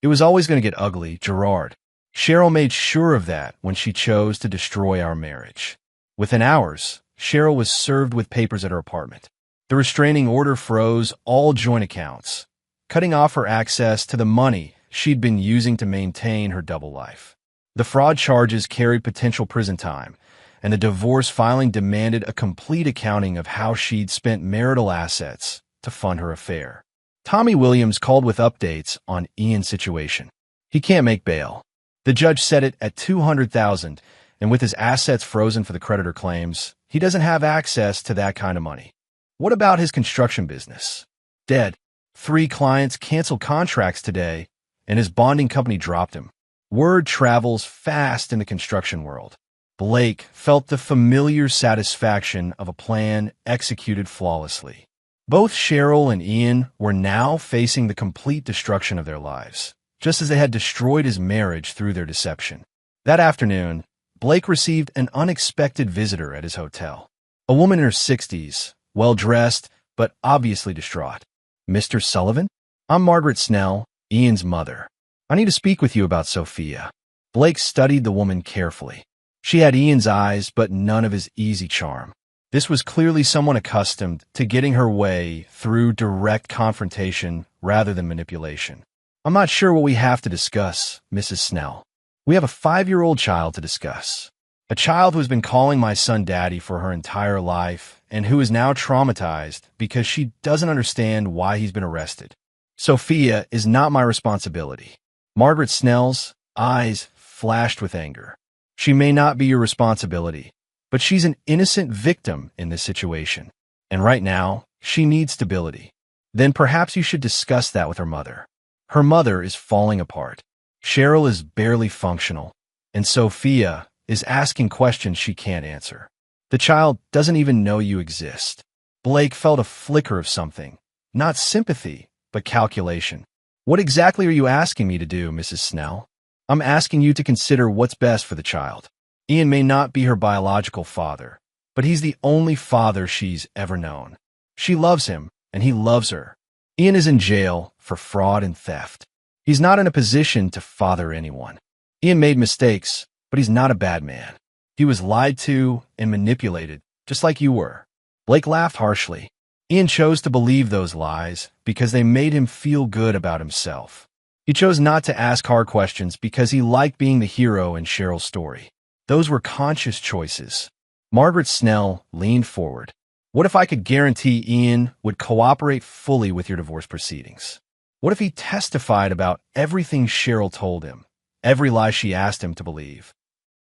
It was always going to get ugly, Gerard. Cheryl made sure of that when she chose to destroy our marriage. Within hours, Cheryl was served with papers at her apartment. The restraining order froze all joint accounts, cutting off her access to the money she'd been using to maintain her double life. The fraud charges carried potential prison time, and the divorce filing demanded a complete accounting of how she'd spent marital assets to fund her affair. Tommy Williams called with updates on Ian's situation. He can't make bail. The judge set it at $200,000, and with his assets frozen for the creditor claims, he doesn't have access to that kind of money. What about his construction business? Dead. 3 clients canceled contracts today, and his bonding company dropped him. Word travels fast in the construction world. Blake felt the familiar satisfaction of a plan executed flawlessly. Both Cheryl and Ian were now facing the complete destruction of their lives, just as they had destroyed his marriage through their deception. That afternoon, Blake received an unexpected visitor at his hotel. A woman in her 60s, well-dressed, but obviously distraught. "Mr. Sullivan? I'm Margaret Snell, Ian's mother. I need to speak with you about Sophia." Blake studied the woman carefully. She had Ian's eyes, but none of his easy charm. This was clearly someone accustomed to getting her way through direct confrontation rather than manipulation. "I'm not sure what we have to discuss, Mrs. Snell. We have a 5-year-old child to discuss. A child who has been calling my son daddy for her entire life and who is now traumatized because she doesn't understand why he's been arrested. Sophia is not my responsibility." Margaret Snell's eyes flashed with anger. "She may not be your responsibility, but she's an innocent victim in this situation. And right now, she needs stability. Then perhaps you should discuss that with her mother. Her mother is falling apart. Cheryl is barely functional, and Sophia is asking questions she can't answer. The child doesn't even know you exist." Blake felt a flicker of something, not sympathy, but calculation. "What exactly are you asking me to do, Mrs. Snell?" "I'm asking you to consider what's best for the child. Ian may not be her biological father, but he's the only father she's ever known. She loves him, and he loves her. Ian is in jail for fraud and theft. He's not in a position to father anyone. Ian made mistakes, but he's not a bad man. He was lied to and manipulated, just like you were." Blake laughed harshly. Ian chose to believe those lies because they made him feel good about himself. He chose not to ask hard questions because he liked being the hero in Cheryl's story. Those were conscious choices. Margaret Snell leaned forward. "What if I could guarantee Ian would cooperate fully with your divorce proceedings? What if he testified about everything Cheryl told him, every lie she asked him to believe?"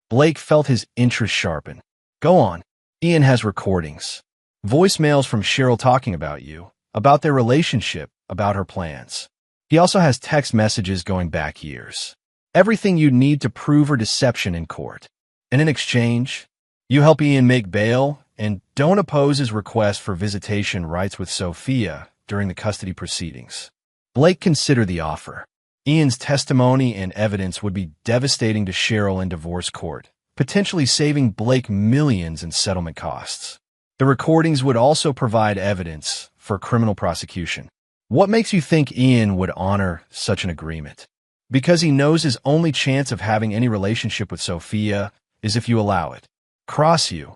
Blake felt his interest sharpen. "Go on. Ian has recordings. Voicemails from Cheryl talking about you, about their relationship, about her plans. He also has text messages going back years. Everything you need to prove her deception in court. And in exchange, you help Ian make bail and don't oppose his request for visitation rights with Sophia during the custody proceedings." Blake considered the offer. Ian's testimony and evidence would be devastating to Cheryl in divorce court, potentially saving Blake millions in settlement costs. The recordings would also provide evidence for criminal prosecution. "What makes you think Ian would honor such an agreement?" "Because he knows his only chance of having any relationship with Sophia is if you allow it. Cross you,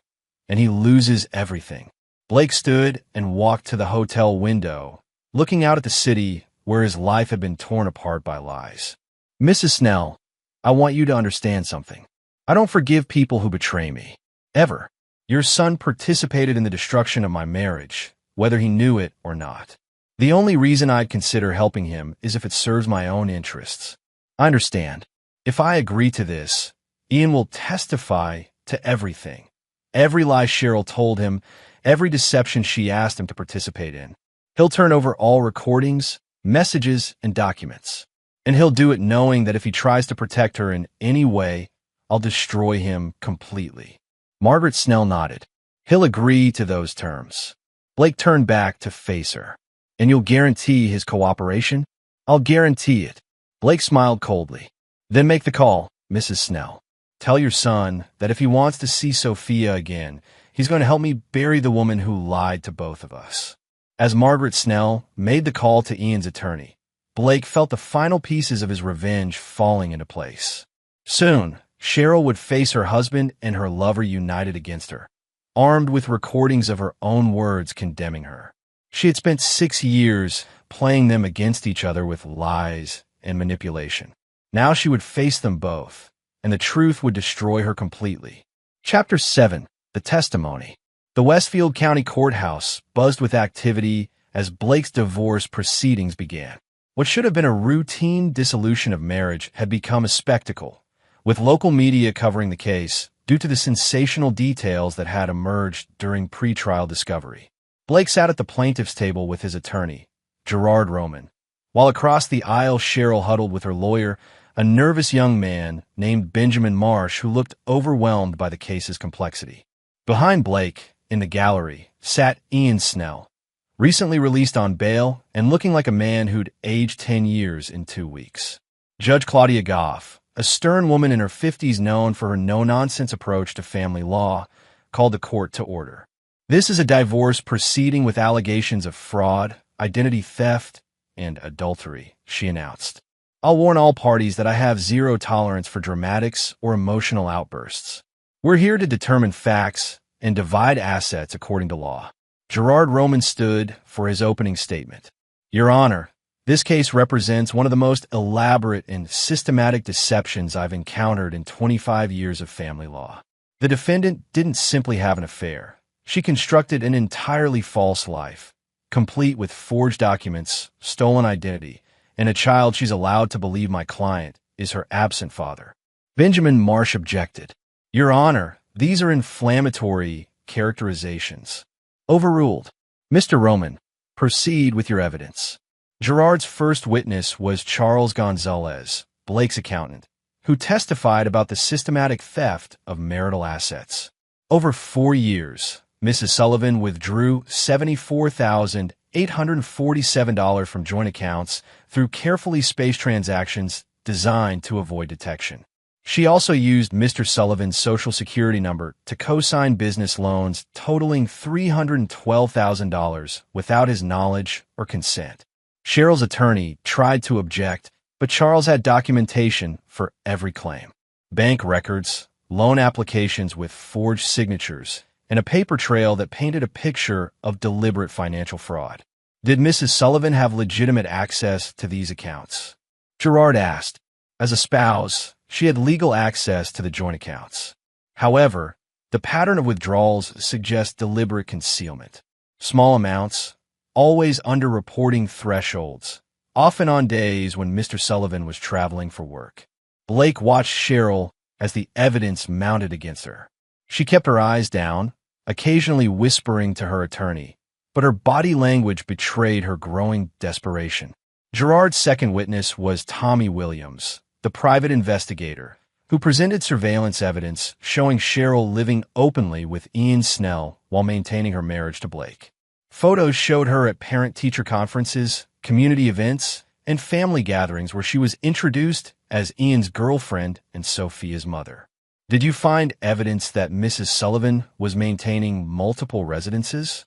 and he loses everything." Blake stood and walked to the hotel window, looking out at the city where his life had been torn apart by lies. "Mrs. Snell, I want you to understand something. I don't forgive people who betray me. Ever. Your son participated in the destruction of my marriage, whether he knew it or not. The only reason I'd consider helping him is if it serves my own interests. I understand. If I agree to this, Ian will testify to everything. Every lie Cheryl told him, every deception she asked him to participate in. He'll turn over all recordings, messages, and documents. And he'll do it knowing that if he tries to protect her in any way, I'll destroy him completely." Margaret Snell nodded. "He'll agree to those terms." Blake turned back to face her. "And you'll guarantee his cooperation?" "I'll guarantee it." Blake smiled coldly. "Then make the call, Mrs. Snell. Tell your son that if he wants to see Sophia again, he's going to help me bury the woman who lied to both of us." As Margaret Snell made the call to Ian's attorney, Blake felt the final pieces of his revenge falling into place. Soon, Cheryl would face her husband and her lover united against her, armed with recordings of her own words condemning her. She had spent 6 years playing them against each other with lies and manipulation. Now she would face them both, and the truth would destroy her completely. Chapter 7. The Testimony. The Westfield County Courthouse buzzed with activity as Blake's divorce proceedings began. What should have been a routine dissolution of marriage had become a spectacle, with local media covering the case due to the sensational details that had emerged during pretrial discovery. Blake sat at the plaintiff's table with his attorney, Gerard Roman, while across the aisle Cheryl huddled with her lawyer, a nervous young man named Benjamin Marsh who looked overwhelmed by the case's complexity. Behind Blake, in the gallery, sat Ian Snell, recently released on bail and looking like a man who'd aged 10 years in 2 weeks. Judge Claudia Goff, a stern woman in her 50s known for her no-nonsense approach to family law, called the court to order. This is a divorce proceeding with allegations of fraud, identity theft, and adultery, she announced. I'll warn all parties that I have zero tolerance for dramatics or emotional outbursts. We're here to determine facts and divide assets according to law. Gerard Roman stood for his opening statement. Your Honor, this case represents one of the most elaborate and systematic deceptions I've encountered in 25 years of family law. The defendant didn't simply have an affair. She constructed an entirely false life, complete with forged documents, stolen identity, and a child she's allowed to believe my client is her absent father. Benjamin Marsh objected. Your Honor, these are inflammatory characterizations. Overruled. Mr. Roman, proceed with your evidence. Gerard's first witness was Charles Gonzalez, Blake's accountant, who testified about the systematic theft of marital assets. Over 4 years, Mrs. Sullivan withdrew $74,847 from joint accounts through carefully spaced transactions designed to avoid detection. She also used Mr. Sullivan's Social Security number to co-sign business loans totaling $312,000 without his knowledge or consent. Cheryl's attorney tried to object, but Charles had documentation for every claim. Bank records, loan applications with forged signatures, and a paper trail that painted a picture of deliberate financial fraud. Did Mrs. Sullivan have legitimate access to these accounts? Gerard asked. As a spouse, she had legal access to the joint accounts. However, the pattern of withdrawals suggests deliberate concealment. Small amounts, always under reporting thresholds, often on days when Mr. Sullivan was traveling for work. Blake watched Cheryl as the evidence mounted against her. She kept her eyes down, occasionally whispering to her attorney, but her body language betrayed her growing desperation. Gerard's second witness was Tommy Williams, the private investigator, who presented surveillance evidence showing Cheryl living openly with Ian Snell while maintaining her marriage to Blake. Photos showed her at parent-teacher conferences, community events, and family gatherings where she was introduced as Ian's girlfriend and Sophia's mother. Did you find evidence that Mrs. Sullivan was maintaining multiple residences?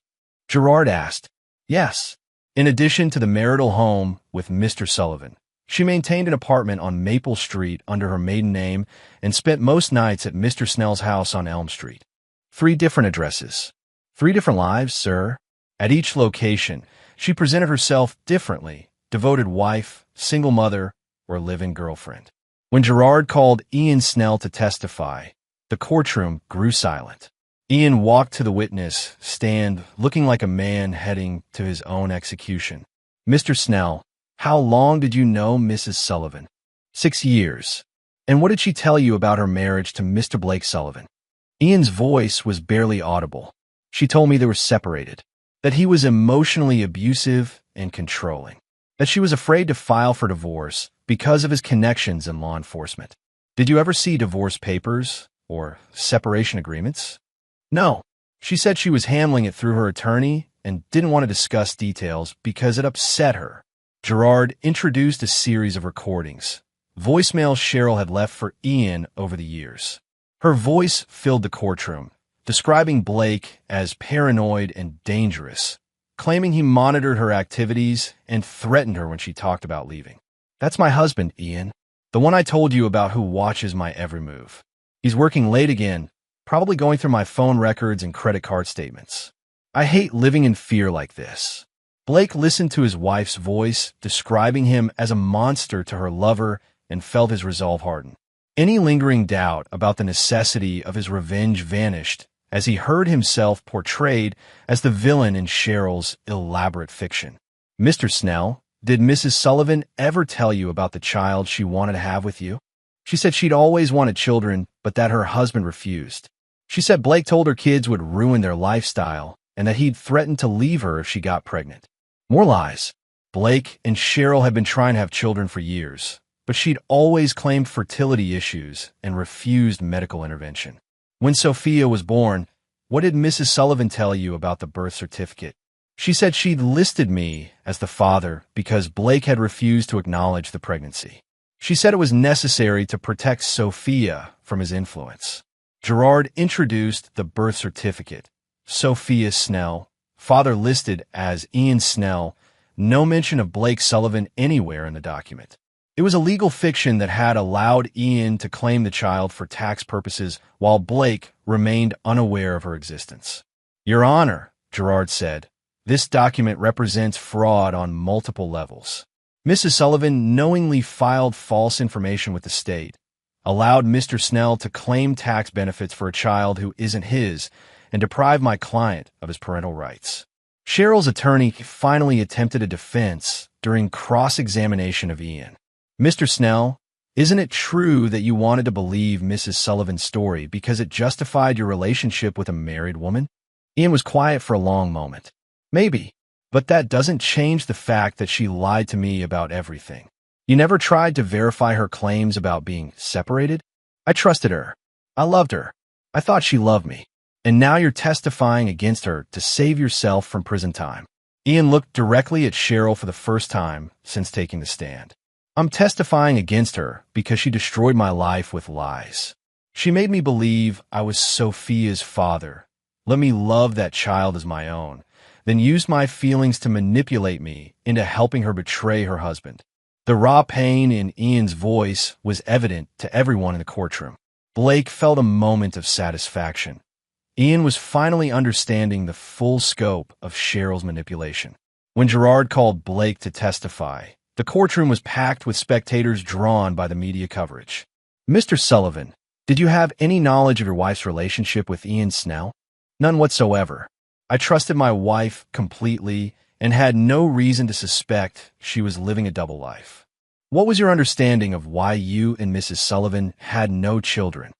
Gerard asked. Yes. In addition to the marital home with Mr. Sullivan, she maintained an apartment on Maple Street under her maiden name and spent most nights at Mr. Snell's house on Elm Street. 3 different addresses. 3 different lives, sir. At each location, she presented herself differently: devoted wife, single mother, or live-in girlfriend. When Gerard called Ian Snell to testify, the courtroom grew silent. Ian walked to the witness stand looking like a man heading to his own execution. Mr. Snell, how long did you know Mrs. Sullivan? 6 years. And what did she tell you about her marriage to Mr. Blake Sullivan? Ian's voice was barely audible. She told me they were separated, that he was emotionally abusive and controlling, that she was afraid to file for divorce because of his connections in law enforcement. Did you ever see divorce papers or separation agreements? No. She said she was handling it through her attorney and didn't want to discuss details because it upset her. Gerard introduced a series of recordings, voicemails Cheryl had left for Ian over the years. Her voice filled the courtroom, describing Blake as paranoid and dangerous, claiming he monitored her activities and threatened her when she talked about leaving. That's my husband, Ian, the one I told you about who watches my every move. He's working late again, probably going through my phone records and credit card statements. I hate living in fear like this. Blake listened to his wife's voice, describing him as a monster to her lover, and felt his resolve harden. Any lingering doubt about the necessity of his revenge vanished as he heard himself portrayed as the villain in Cheryl's elaborate fiction. "Mr. Snell, did Mrs. Sullivan ever tell you about the child she wanted to have with you? She said she'd always wanted children, but that her husband refused. She said Blake told her kids would ruin their lifestyle and that he'd threatened to leave her if she got pregnant." More lies. Blake and Cheryl had been trying to have children for years, but she'd always claimed fertility issues and refused medical intervention. When Sophia was born, what did Mrs. Sullivan tell you about the birth certificate? She said she'd listed me as the father because Blake had refused to acknowledge the pregnancy. She said it was necessary to protect Sophia from his influence. Gerard introduced the birth certificate. Sophia Snell, father listed as Ian Snell, no mention of Blake Sullivan anywhere in the document. It was a legal fiction that had allowed Ian to claim the child for tax purposes while Blake remained unaware of her existence. "Your Honor," Gerard said, "this document represents fraud on multiple levels. Mrs. Sullivan knowingly filed false information with the state, allowed Mr. Snell to claim tax benefits for a child who isn't his, and deprived my client of his parental rights." Cheryl's attorney finally attempted a defense during cross-examination of Ian. "Mr. Snell, isn't it true that you wanted to believe Mrs. Sullivan's story because it justified your relationship with a married woman?" Ian was quiet for a long moment. "Maybe, but that doesn't change the fact that she lied to me about everything. You never tried to verify her claims about being separated? I trusted her. I loved her. I thought she loved me. And now you're testifying against her to save yourself from prison time." Ian looked directly at Cheryl for the first time since taking the stand. "I'm testifying against her because she destroyed my life with lies. She made me believe I was Sophia's father, let me love that child as my own, then used my feelings to manipulate me into helping her betray her husband." The raw pain in Ian's voice was evident to everyone in the courtroom. Blake felt a moment of satisfaction. Ian was finally understanding the full scope of Cheryl's manipulation. When Gerard called Blake to testify, the courtroom was packed with spectators drawn by the media coverage. "Mr. Sullivan, did you have any knowledge of your wife's relationship with Ian Snell?" "None whatsoever. I trusted my wife completely and had no reason to suspect she was living a double life." "What was your understanding of why you and Mrs. Sullivan had no children?"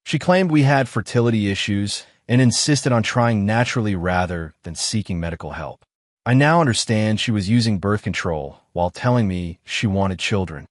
"She claimed we had fertility issues and insisted on trying naturally rather than seeking medical help. I now understand she was using birth control while telling me she wanted children."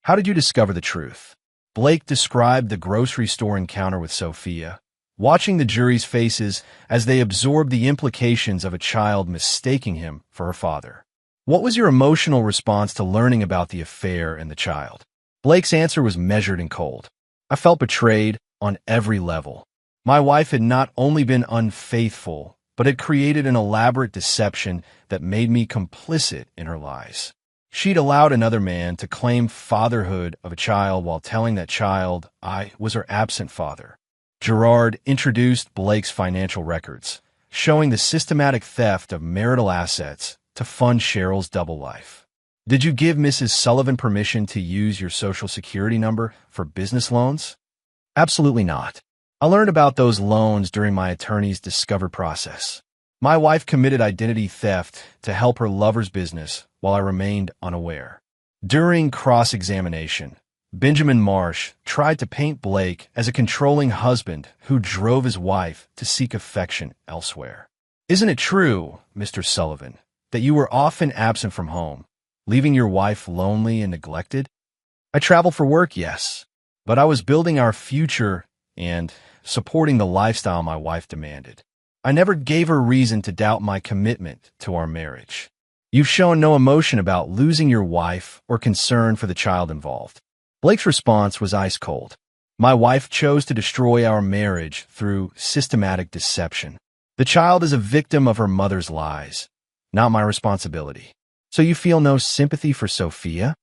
"How did you discover the truth?" Blake described the grocery store encounter with Sophia, watching the jury's faces as they absorbed the implications of a child mistaking him for her father. "What was your emotional response to learning about the affair and the child?" Blake's answer was measured and cold. "I felt betrayed on every level. My wife had not only been unfaithful, but had created an elaborate deception that made me complicit in her lies. She'd allowed another man to claim fatherhood of a child while telling that child I was her absent father." Gerard introduced Blake's financial records, showing the systematic theft of marital assets to fund Cheryl's double life. "Did you give Mrs. Sullivan permission to use your Social Security number for business loans?" "Absolutely not. I learned about those loans during my attorney's discover process. My wife committed identity theft to help her lover's business while I remained unaware." During cross-examination, Benjamin Marsh tried to paint Blake as a controlling husband who drove his wife to seek affection elsewhere. "Isn't it true, Mr. Sullivan, that you were often absent from home, leaving your wife lonely and neglected?" "I traveled for work, yes, but I was building our future and supporting the lifestyle my wife demanded. I never gave her reason to doubt my commitment to our marriage." "You've shown no emotion about losing your wife or concern for the child involved." Blake's response was ice cold. "My wife chose to destroy our marriage through systematic deception. The child is a victim of her mother's lies, not my responsibility." "So you feel no sympathy for Sophia?"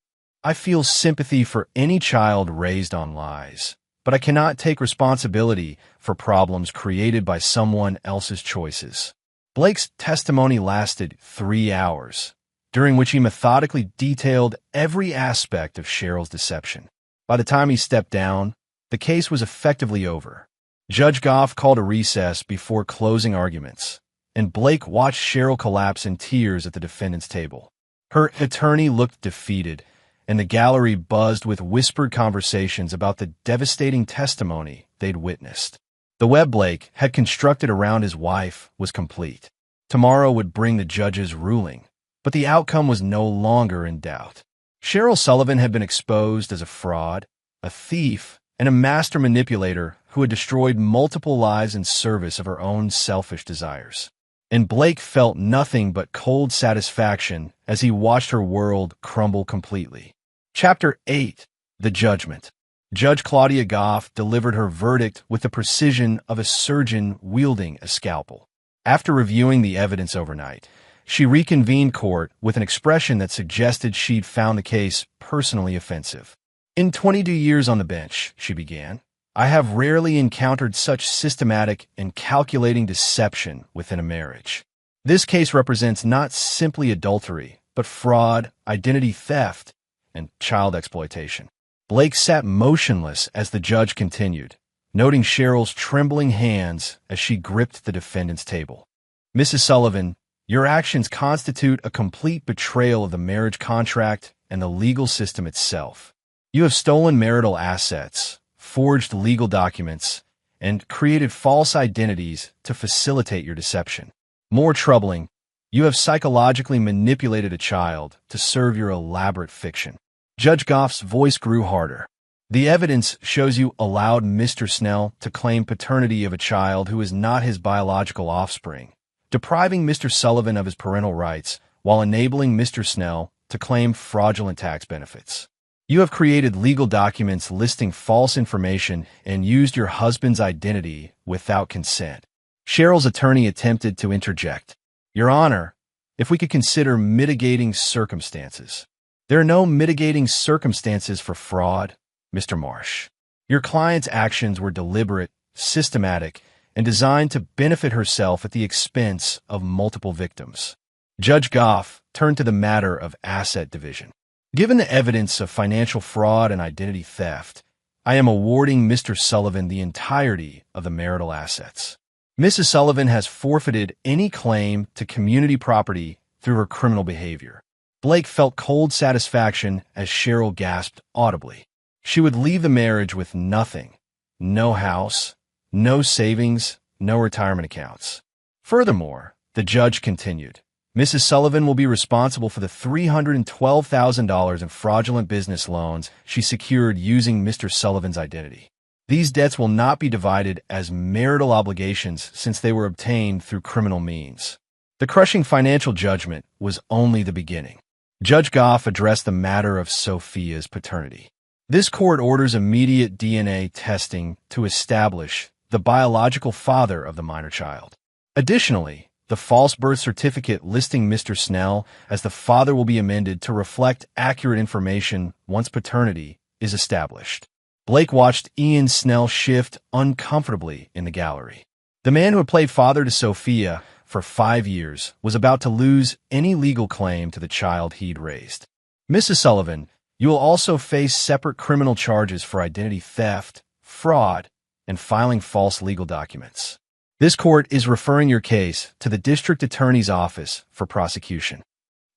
"I feel sympathy for any child raised on lies, but I cannot take responsibility for problems created by someone else's choices." Blake's testimony lasted 3 hours, during which he methodically detailed every aspect of Cheryl's deception. By the time he stepped down, the case was effectively over. Judge Goff called a recess before closing arguments, and Blake watched Cheryl collapse in tears at the defendant's table. Her attorney looked defeated, and the gallery buzzed with whispered conversations about the devastating testimony they'd witnessed. The web Blake had constructed around his wife was complete. Tomorrow would bring the judge's ruling, but the outcome was no longer in doubt. Cheryl Sullivan had been exposed as a fraud, a thief, and a master manipulator who had destroyed multiple lives in service of her own selfish desires. And Blake felt nothing but cold satisfaction as he watched her world crumble completely. Chapter 8. The Judgment. Judge Claudia Goff delivered her verdict with the precision of a surgeon wielding a scalpel. After reviewing the evidence overnight, she reconvened court with an expression that suggested she'd found the case personally offensive. "In 22 years on the bench," she began, "I have rarely encountered such systematic and calculating deception within a marriage. This case represents not simply adultery, but fraud, identity theft, and child exploitation." Blake sat motionless as the judge continued, noting Cheryl's trembling hands as she gripped the defendant's table. "Mrs. Sullivan, your actions constitute a complete betrayal of the marriage contract and the legal system itself. You have stolen marital assets, forged legal documents, and created false identities to facilitate your deception. More troubling, you have psychologically manipulated a child to serve your elaborate fiction." Judge Goff's voice grew harder. "The evidence shows you allowed Mr. Snell to claim paternity of a child who is not his biological offspring, depriving Mr. Sullivan of his parental rights while enabling Mr. Snell to claim fraudulent tax benefits. You have created legal documents listing false information and used your husband's identity without consent." Cheryl's attorney attempted to interject. "Your Honor, if we could consider mitigating circumstances." "There are no mitigating circumstances for fraud, Mr. Marsh. Your client's actions were deliberate, systematic, and designed to benefit herself at the expense of multiple victims." Judge Goff turned to the matter of asset division. "Given the evidence of financial fraud and identity theft, I am awarding Mr. Sullivan the entirety of the marital assets. Mrs. Sullivan has forfeited any claim to community property through her criminal behavior." Blake felt cold satisfaction as Cheryl gasped audibly. She would leave the marriage with nothing: no house, no savings, no retirement accounts. Furthermore, the judge continued, "Mrs. Sullivan will be responsible for the $312,000 in fraudulent business loans she secured using Mr. Sullivan's identity. These debts will not be divided as marital obligations since they were obtained through criminal means." The crushing financial judgment was only the beginning. Judge Goff addressed the matter of Sophia's paternity. "This court orders immediate DNA testing to establish the biological father of the minor child. Additionally, the false birth certificate listing Mr. Snell as the father will be amended to reflect accurate information once paternity is established." Blake watched Ian Snell shift uncomfortably in the gallery. The man who had played father to Sophia for 5 years was about to lose any legal claim to the child he'd raised. "Mrs. Sullivan, you will also face separate criminal charges for identity theft, fraud, and filing false legal documents. This court is referring your case to the district attorney's office for prosecution."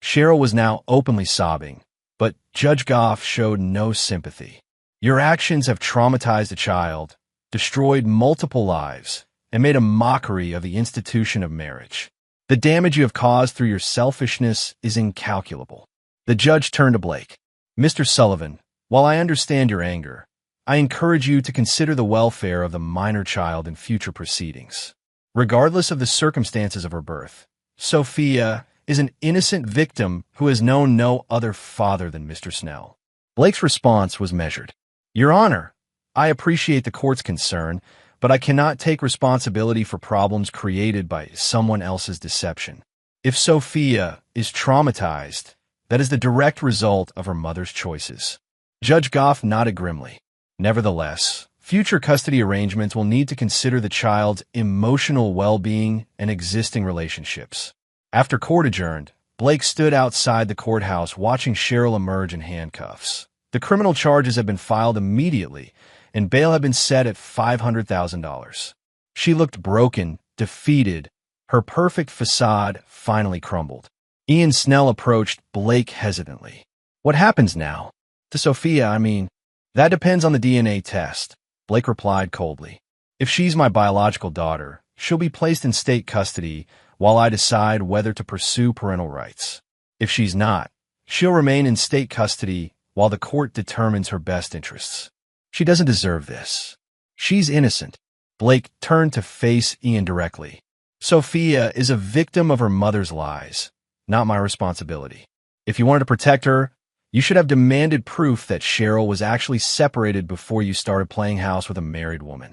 Cheryl was now openly sobbing, but Judge Goff showed no sympathy. "Your actions have traumatized a child, destroyed multiple lives, and made a mockery of the institution of marriage. The damage you have caused through your selfishness is incalculable." The judge turned to Blake. "Mr. Sullivan, while I understand your anger, I encourage you to consider the welfare of the minor child in future proceedings. Regardless of the circumstances of her birth, Sophia is an innocent victim who has known no other father than Mr. Snell." Blake's response was measured. "Your Honor, I appreciate the court's concern, but I cannot take responsibility for problems created by someone else's deception. If Sophia is traumatized, that is the direct result of her mother's choices." Judge Goff nodded grimly. "Nevertheless, future custody arrangements will need to consider the child's emotional well-being and existing relationships." After court adjourned, Blake stood outside the courthouse watching Cheryl emerge in handcuffs. The criminal charges had been filed immediately, and bail had been set at $500,000. She looked broken, defeated. Her perfect facade finally crumbled. Ian Snell approached Blake hesitantly. "What happens now?" "To Sophia, I mean." "That depends on the DNA test," Blake replied coldly. "If she's my biological daughter, she'll be placed in state custody while I decide whether to pursue parental rights. If she's not, she'll remain in state custody while the court determines her best interests. She doesn't deserve this. She's innocent." Blake turned to face Ian directly. "Sophia is a victim of her mother's lies, not my responsibility. If you wanted to protect her, you should have demanded proof that Cheryl was actually separated before you started playing house with a married woman.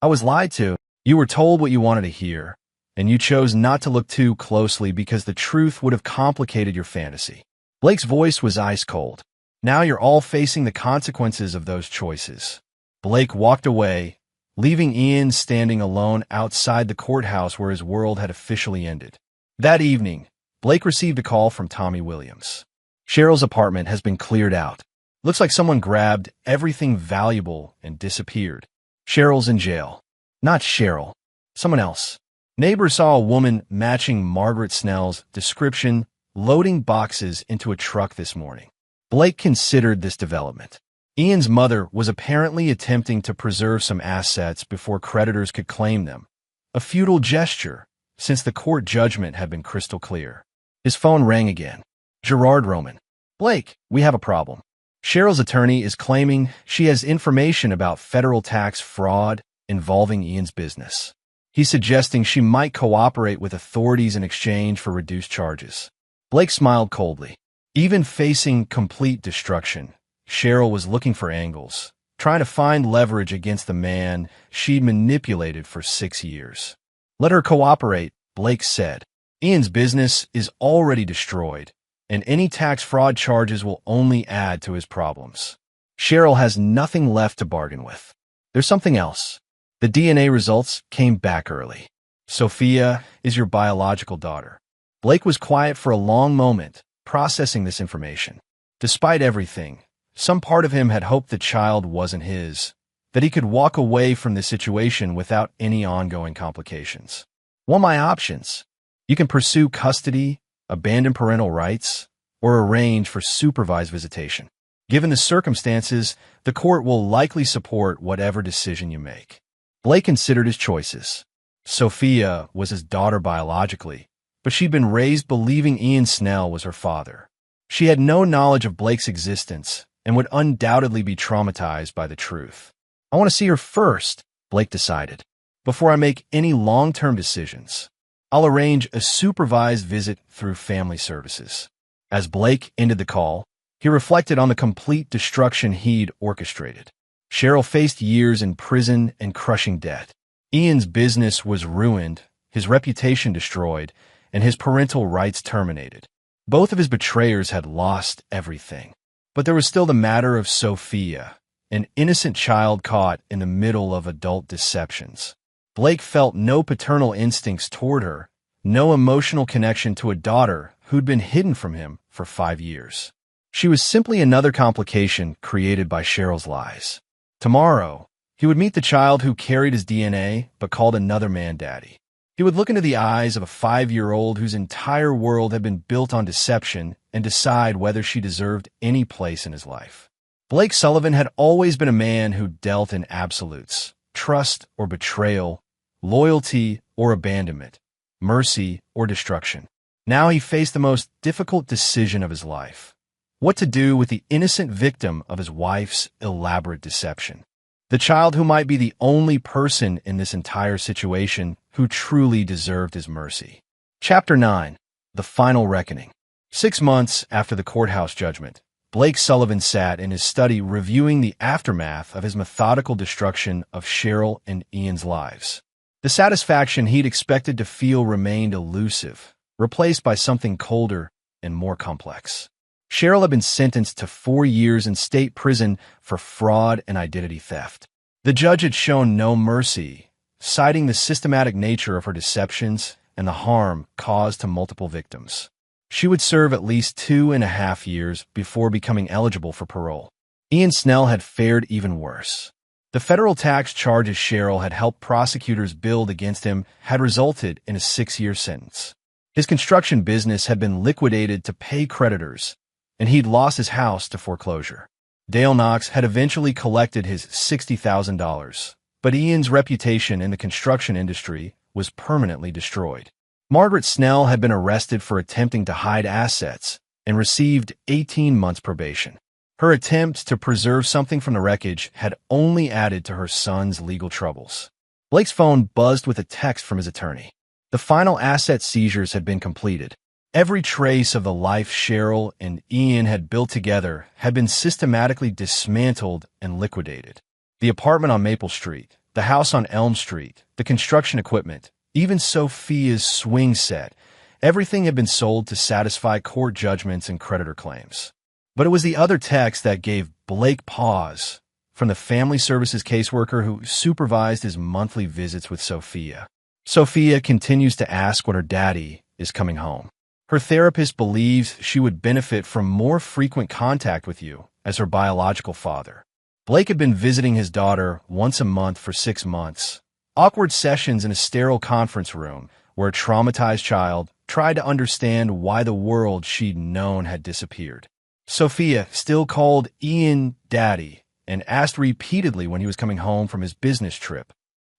I was lied to. You were told what you wanted to hear, and you chose not to look too closely because the truth would have complicated your fantasy." Blake's voice was ice cold. "Now you're all facing the consequences of those choices." Blake walked away, leaving Ian standing alone outside the courthouse where his world had officially ended. That evening, Blake received a call from Tommy Williams. "Cheryl's apartment has been cleared out. Looks like someone grabbed everything valuable and disappeared. Cheryl's in jail." "Not Cheryl. Someone else." Neighbors saw a woman matching Margaret Snell's description loading boxes into a truck this morning. Blake considered this development. Ian's mother was apparently attempting to preserve some assets before creditors could claim them. A futile gesture, since the court judgment had been crystal clear. His phone rang again. Gerard Roman. "Blake, we have a problem. Cheryl's attorney is claiming she has information about federal tax fraud involving Ian's business. He's suggesting she might cooperate with authorities in exchange for reduced charges." Blake smiled coldly. Even facing complete destruction, Cheryl was looking for angles, trying to find leverage against the man she'd manipulated for 6 years. "Let her cooperate," Blake said. "Ian's business is already destroyed, and any tax fraud charges will only add to his problems. Cheryl has nothing left to bargain with." "There's something else." The DNA results came back early. "Sophia is your biological daughter." Blake was quiet for a long moment, processing this information. Despite everything, some part of him had hoped the child wasn't his, that he could walk away from this situation without any ongoing complications. "What are my options? You can pursue custody, abandon parental rights, or arrange for supervised visitation. Given the circumstances, the court will likely support whatever decision you make." Blake considered his choices. Sophia was his daughter biologically, but she'd been raised believing Ian Snell was her father. She had no knowledge of Blake's existence and would undoubtedly be traumatized by the truth. "I want to see her first," Blake decided, "before I make any long-term decisions. I'll arrange a supervised visit through family services." As Blake ended the call, he reflected on the complete destruction he'd orchestrated. Cheryl faced years in prison and crushing debt. Ian's business was ruined, his reputation destroyed, and his parental rights terminated. Both of his betrayers had lost everything. But there was still the matter of Sophia, an innocent child caught in the middle of adult deceptions. Blake felt no paternal instincts toward her, no emotional connection to a daughter who'd been hidden from him for 5 years. She was simply another complication created by Cheryl's lies. Tomorrow, he would meet the child who carried his DNA but called another man daddy. He would look into the eyes of a 5-year-old whose entire world had been built on deception and decide whether she deserved any place in his life. Blake Sullivan had always been a man who dealt in absolutes, trust or betrayal, loyalty or abandonment, mercy or destruction. Now he faced the most difficult decision of his life: what to do with the innocent victim of his wife's elaborate deception. The child who might be the only person in this entire situation who truly deserved his mercy. Chapter 9. The Final Reckoning. 6 months after the courthouse judgment, Blake Sullivan sat in his study reviewing the aftermath of his methodical destruction of Cheryl and Ian's lives. The satisfaction he'd expected to feel remained elusive, replaced by something colder and more complex. Cheryl had been sentenced to 4 years in state prison for fraud and identity theft. The judge had shown no mercy, citing the systematic nature of her deceptions and the harm caused to multiple victims. She would serve at least 2.5 years before becoming eligible for parole. Ian Snell had fared even worse. The federal tax charges Cheryl had helped prosecutors build against him had resulted in a 6-year sentence. His construction business had been liquidated to pay creditors, and he'd lost his house to foreclosure. Dale Knox had eventually collected his $60,000, but Ian's reputation in the construction industry was permanently destroyed. Margaret Snell had been arrested for attempting to hide assets and received 18 months probation. Her attempt to preserve something from the wreckage had only added to her son's legal troubles. Blake's phone buzzed with a text from his attorney. The final asset seizures had been completed. Every trace of the life Cheryl and Ian had built together had been systematically dismantled and liquidated. The apartment on Maple Street, the house on Elm Street, the construction equipment, even Sophia's swing set, everything had been sold to satisfy court judgments and creditor claims. But it was the other text that gave Blake pause, from the family services caseworker who supervised his monthly visits with Sophia. Sophia continues to ask when her daddy is coming home. Her therapist believes she would benefit from more frequent contact with you as her biological father. Blake had been visiting his daughter once a month for 6 months. Awkward sessions in a sterile conference room where a traumatized child tried to understand why the world she'd known had disappeared. Sophia still called Ian Daddy and asked repeatedly when he was coming home from his business trip.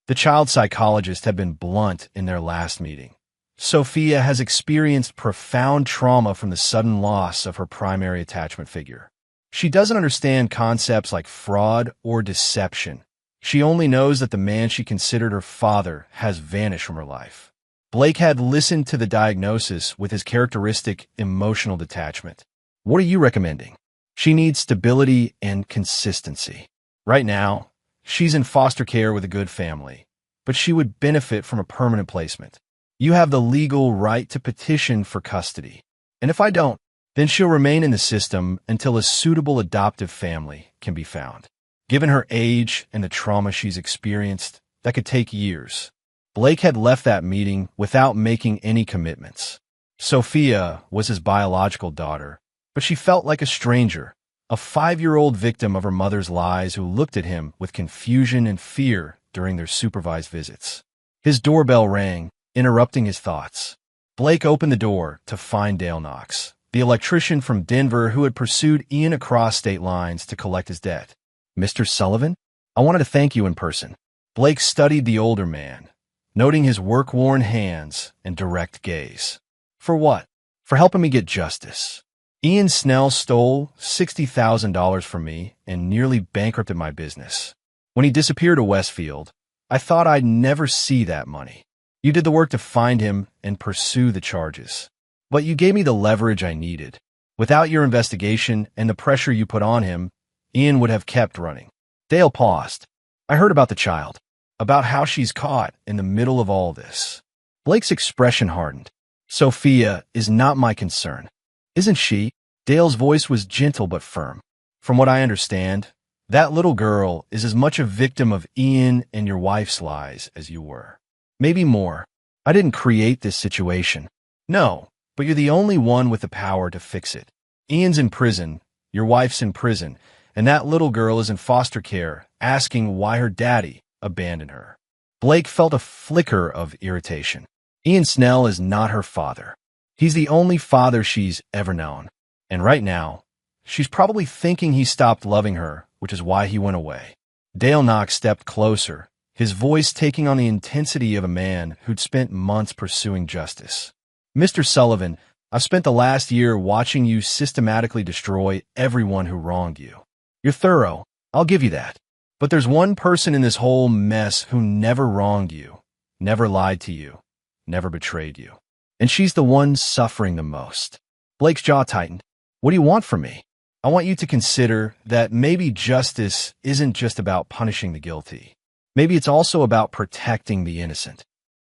The child psychologist had been blunt in their last meeting. Sophia has experienced profound trauma from the sudden loss of her primary attachment figure. She doesn't understand concepts like fraud or deception. She only knows that the man she considered her father has vanished from her life. Blake had listened to the diagnosis with his characteristic emotional detachment. What are you recommending? She needs stability and consistency. Right now, she's in foster care with a good family, but she would benefit from a permanent placement. You have the legal right to petition for custody. And if I don't, then she'll remain in the system until a suitable adoptive family can be found. Given her age and the trauma she's experienced, that could take years. Blake had left that meeting without making any commitments. Sophia was his biological daughter, but she felt like a stranger, a 5-year-old victim of her mother's lies who looked at him with confusion and fear during their supervised visits. His doorbell rang, interrupting his thoughts. Blake opened the door to find Dale Knox, the electrician from Denver who had pursued Ian across state lines to collect his debt. Mr. Sullivan, I wanted to thank you in person. Blake studied the older man, noting his work-worn hands and direct gaze. For what? For helping me get justice. Ian Snell stole $60,000 from me and nearly bankrupted my business. When he disappeared to Westfield, I thought I'd never see that money. You did the work to find him and pursue the charges. But you gave me the leverage I needed. Without your investigation and the pressure you put on him, Ian would have kept running. Dale paused. I heard about the child, about how she's caught in the middle of all this. Blake's expression hardened. Sophia is not my concern. Isn't she? Dale's voice was gentle but firm. From what I understand, that little girl is as much a victim of Ian and your wife's lies as you were. Maybe more. I didn't create this situation. No, but you're the only one with the power to fix it. Ian's in prison, your wife's in prison, and that little girl is in foster care, asking why her daddy abandoned her. Blake felt a flicker of irritation. Ian Snell is not her father. He's the only father she's ever known. And right now, she's probably thinking he stopped loving her, which is why he went away. Dale Knox stepped closer, his voice taking on the intensity of a man who'd spent months pursuing justice. Mr. Sullivan, I've spent the last year watching you systematically destroy everyone who wronged you. You're thorough, I'll give you that. But there's one person in this whole mess who never wronged you, never lied to you, never betrayed you. And she's the one suffering the most. Blake's jaw tightened. What do you want from me? I want you to consider that maybe justice isn't just about punishing the guilty. Maybe it's also about protecting the innocent.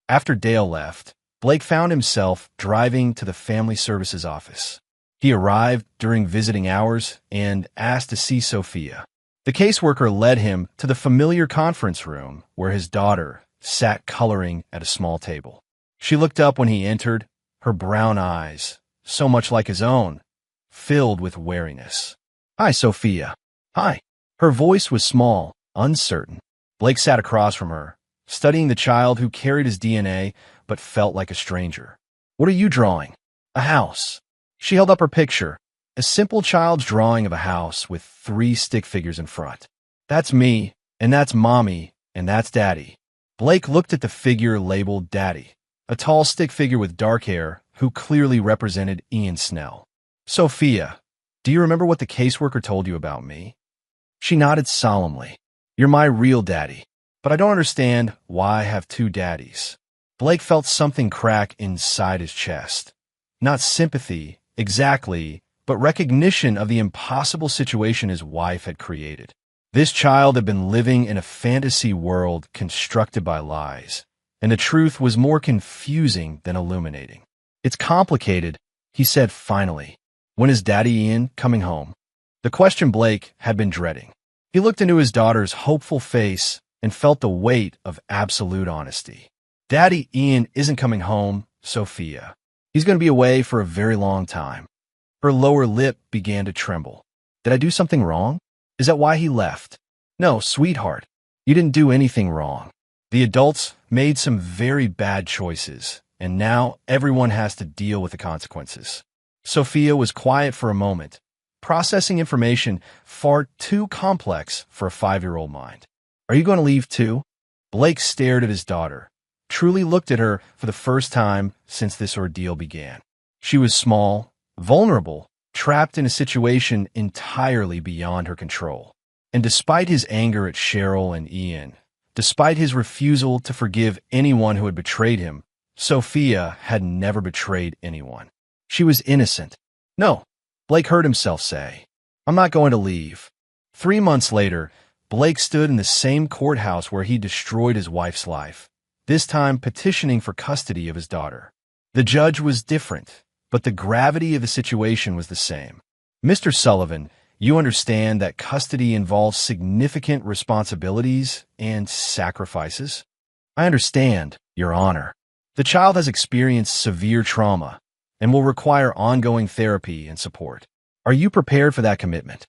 After Dale left, Blake found himself driving to the family services office. He arrived during visiting hours and asked to see Sophia. The caseworker led him to the familiar conference room where his daughter sat coloring at a small table. She looked up when he entered, her brown eyes, so much like his own, filled with wariness. Hi, Sophia. Hi. Her voice was small, uncertain. Blake sat across from her, studying the child who carried his DNA but felt like a stranger. "What are you drawing?" "A house." She held up her picture, a simple child's drawing of a house with 3 stick figures in front. "That's me, and that's Mommy, and that's Daddy." Blake looked at the figure labeled Daddy, a tall stick figure with dark hair who clearly represented Ian Snell. "Sophia, do you remember what the caseworker told you about me?" She nodded solemnly. "You're my real daddy, but I don't understand why I have 2 daddies." Blake felt something crack inside his chest. Not sympathy, exactly, but recognition of the impossible situation his wife had created. This child had been living in a fantasy world constructed by lies, and the truth was more confusing than illuminating. "It's complicated," he said finally. "When is Daddy Ian coming home?" The question Blake had been dreading. He looked into his daughter's hopeful face and felt the weight of absolute honesty. "Daddy Ian isn't coming home, Sophia. He's going to be away for a very long time." Her lower lip began to tremble. "Did I do something wrong? Is that why he left?" "No, sweetheart. You didn't do anything wrong. The adults made some very bad choices, and now everyone has to deal with the consequences." Sophia was quiet for a moment, processing information far too complex for a 5-year-old mind. "Are you going to leave too?" Blake stared at his daughter, truly looked at her for the first time since this ordeal began. She was small, vulnerable, trapped in a situation entirely beyond her control. And despite his anger at Cheryl and Ian, despite his refusal to forgive anyone who had betrayed him, Sophia had never betrayed anyone. She was innocent. "No," Blake heard himself say. "I'm not going to leave." 3 months later, Blake stood in the same courthouse where he destroyed his wife's life, this time petitioning for custody of his daughter. The judge was different, but the gravity of the situation was the same. "Mr. Sullivan, you understand that custody involves significant responsibilities and sacrifices?" "I understand, Your Honor. The child has experienced severe trauma and will require ongoing therapy and support. Are you prepared for that commitment?"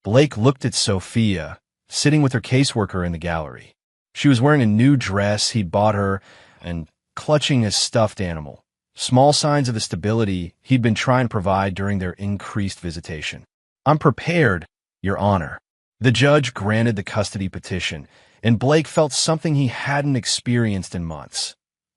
Blake looked at Sophia, sitting with her caseworker in the gallery. She was wearing a new dress he'd bought her and clutching a stuffed animal, small signs of the stability he'd been trying to provide during their increased visitation. "I'm prepared, Your Honor." The judge granted the custody petition, and Blake felt something he hadn't experienced in months.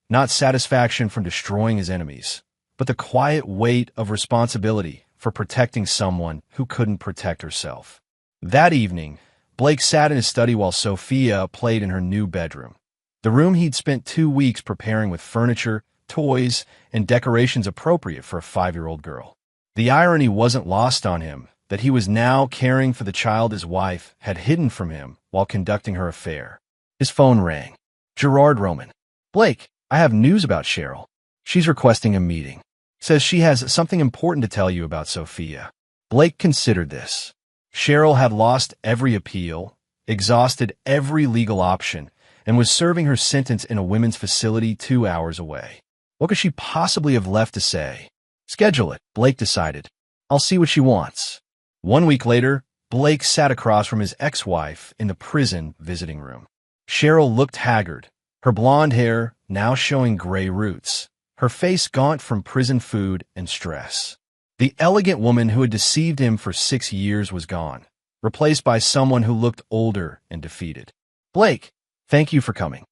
Not satisfaction from destroying his enemies, but the quiet weight of responsibility for protecting someone who couldn't protect herself. That evening, Blake sat in his study while Sophia played in her new bedroom, the room he'd spent 2 weeks preparing with furniture, toys, and decorations appropriate for a 5-year-old girl. The irony wasn't lost on him that he was now caring for the child his wife had hidden from him while conducting her affair. His phone rang. Gerard Roman. "Blake, I have news about Cheryl. She's requesting a meeting. Says she has something important to tell you about Sophia." Blake considered this. Cheryl had lost every appeal, exhausted every legal option, and was serving her sentence in a women's facility 2 hours away. What could she possibly have left to say? "Schedule it," Blake decided. "I'll see what she wants." 1 week later, Blake sat across from his ex-wife in the prison visiting room. Cheryl looked haggard, her blonde hair now showing gray roots, her face gaunt from prison food and stress. The elegant woman who had deceived him for 6 years was gone, replaced by someone who looked older and defeated. "Blake, thank you for coming."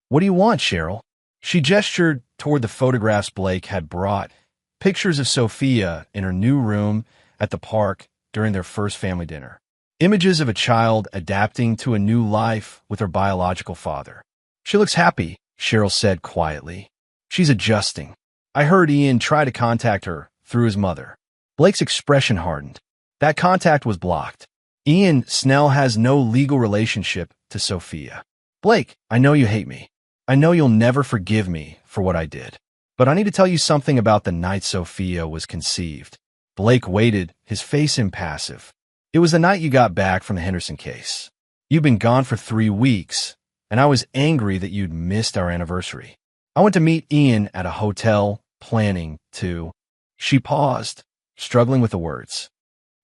"What do you want, Cheryl?" She gestured toward the photographs Blake had brought, pictures of Sophia in her new room at the park during their first family dinner. Images of a child adapting to a new life with her biological father. "She looks happy," Cheryl said quietly. "She's adjusting. I heard Ian try to contact her through his mother." Blake's expression hardened. That contact was blocked. Ian Snell has no legal relationship to Sophia. "Blake, I know you hate me. I know you'll never forgive me for what I did. But I need to tell you something about the night Sophia was conceived." Blake waited, his face impassive. "It was the night you got back from the Henderson case. You'd been gone for 3 weeks, and I was angry that you'd missed our anniversary. I went to meet Ian at a hotel, planning to—" She paused, struggling with the words.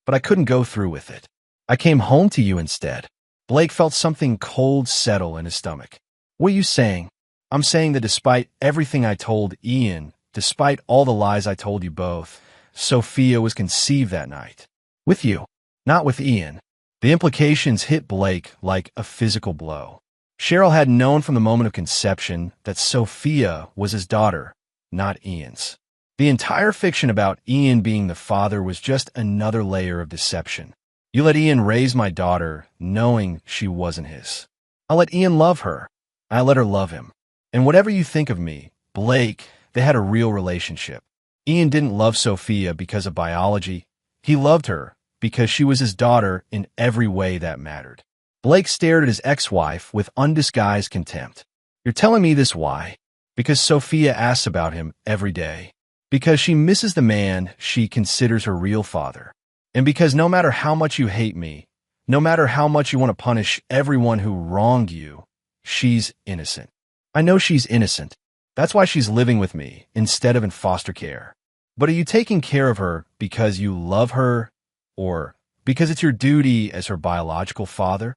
"But I couldn't go through with it. I came home to you instead." Blake felt something cold settle in his stomach. What are you saying? I'm saying that despite everything I told Ian, despite all the lies I told you both, Sophia was conceived that night. With you, not with Ian. The implications hit Blake like a physical blow. Cheryl had known from the moment of conception that Sophia was his daughter, not Ian's. The entire fiction about Ian being the father was just another layer of deception. You let Ian raise my daughter, knowing she wasn't his. I let Ian love her. I let her love him. And whatever you think of me, Blake, they had a real relationship. Ian didn't love Sophia because of biology. He loved her because she was his daughter in every way that mattered. Blake stared at his ex-wife with undisguised contempt. You're telling me this why? Because Sophia asks about him every day. Because she misses the man she considers her real father. And because no matter how much you hate me, no matter how much you want to punish everyone who wronged you, she's innocent. I know she's innocent. That's why she's living with me instead of in foster care. But are you taking care of her because you love her or because it's your duty as her biological father?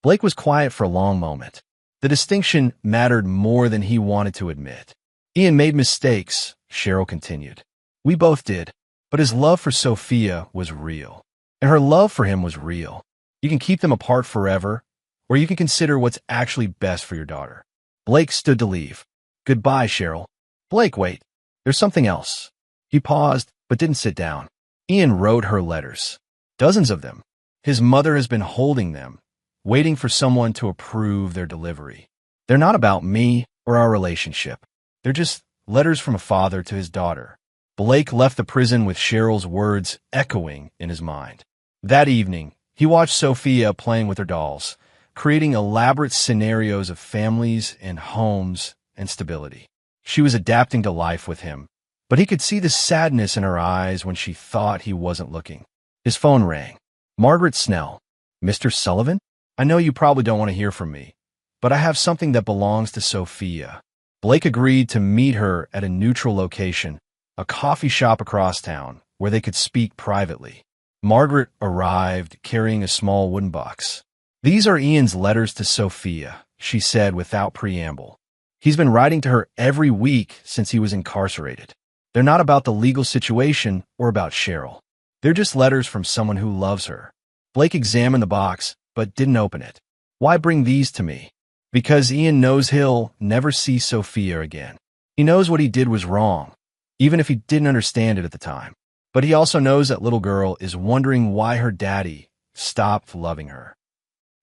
Blake was quiet for a long moment. The distinction mattered more than he wanted to admit. Ian made mistakes, Cheryl continued. We both did, but his love for Sophia was real, and her love for him was real. You can keep them apart forever, or you can consider what's actually best for your daughter. Blake stood to leave. Goodbye, Cheryl. Blake, wait. There's something else. He paused, but didn't sit down. Ian wrote her letters. Dozens of them. His mother has been holding them, waiting for someone to approve their delivery. They're not about me or our relationship. They're just letters from a father to his daughter. Blake left the prison with Cheryl's words echoing in his mind. That evening, he watched Sophia playing with her dolls, creating elaborate scenarios of families and homes and stability. She was adapting to life with him, but he could see the sadness in her eyes when she thought he wasn't looking. His phone rang. Margaret Snell. Mr. Sullivan? I know you probably don't want to hear from me, but I have something that belongs to Sophia. Blake agreed to meet her at a neutral location, a coffee shop across town, where they could speak privately. Margaret arrived carrying a small wooden box. These are Ian's letters to Sophia, she said without preamble. He's been writing to her every week since he was incarcerated. They're not about the legal situation or about Cheryl. They're just letters from someone who loves her. Blake examined the box, but didn't open it. Why bring these to me? Because Ian knows he'll never see Sophia again. He knows what he did was wrong, even if he didn't understand it at the time. But he also knows that little girl is wondering why her daddy stopped loving her.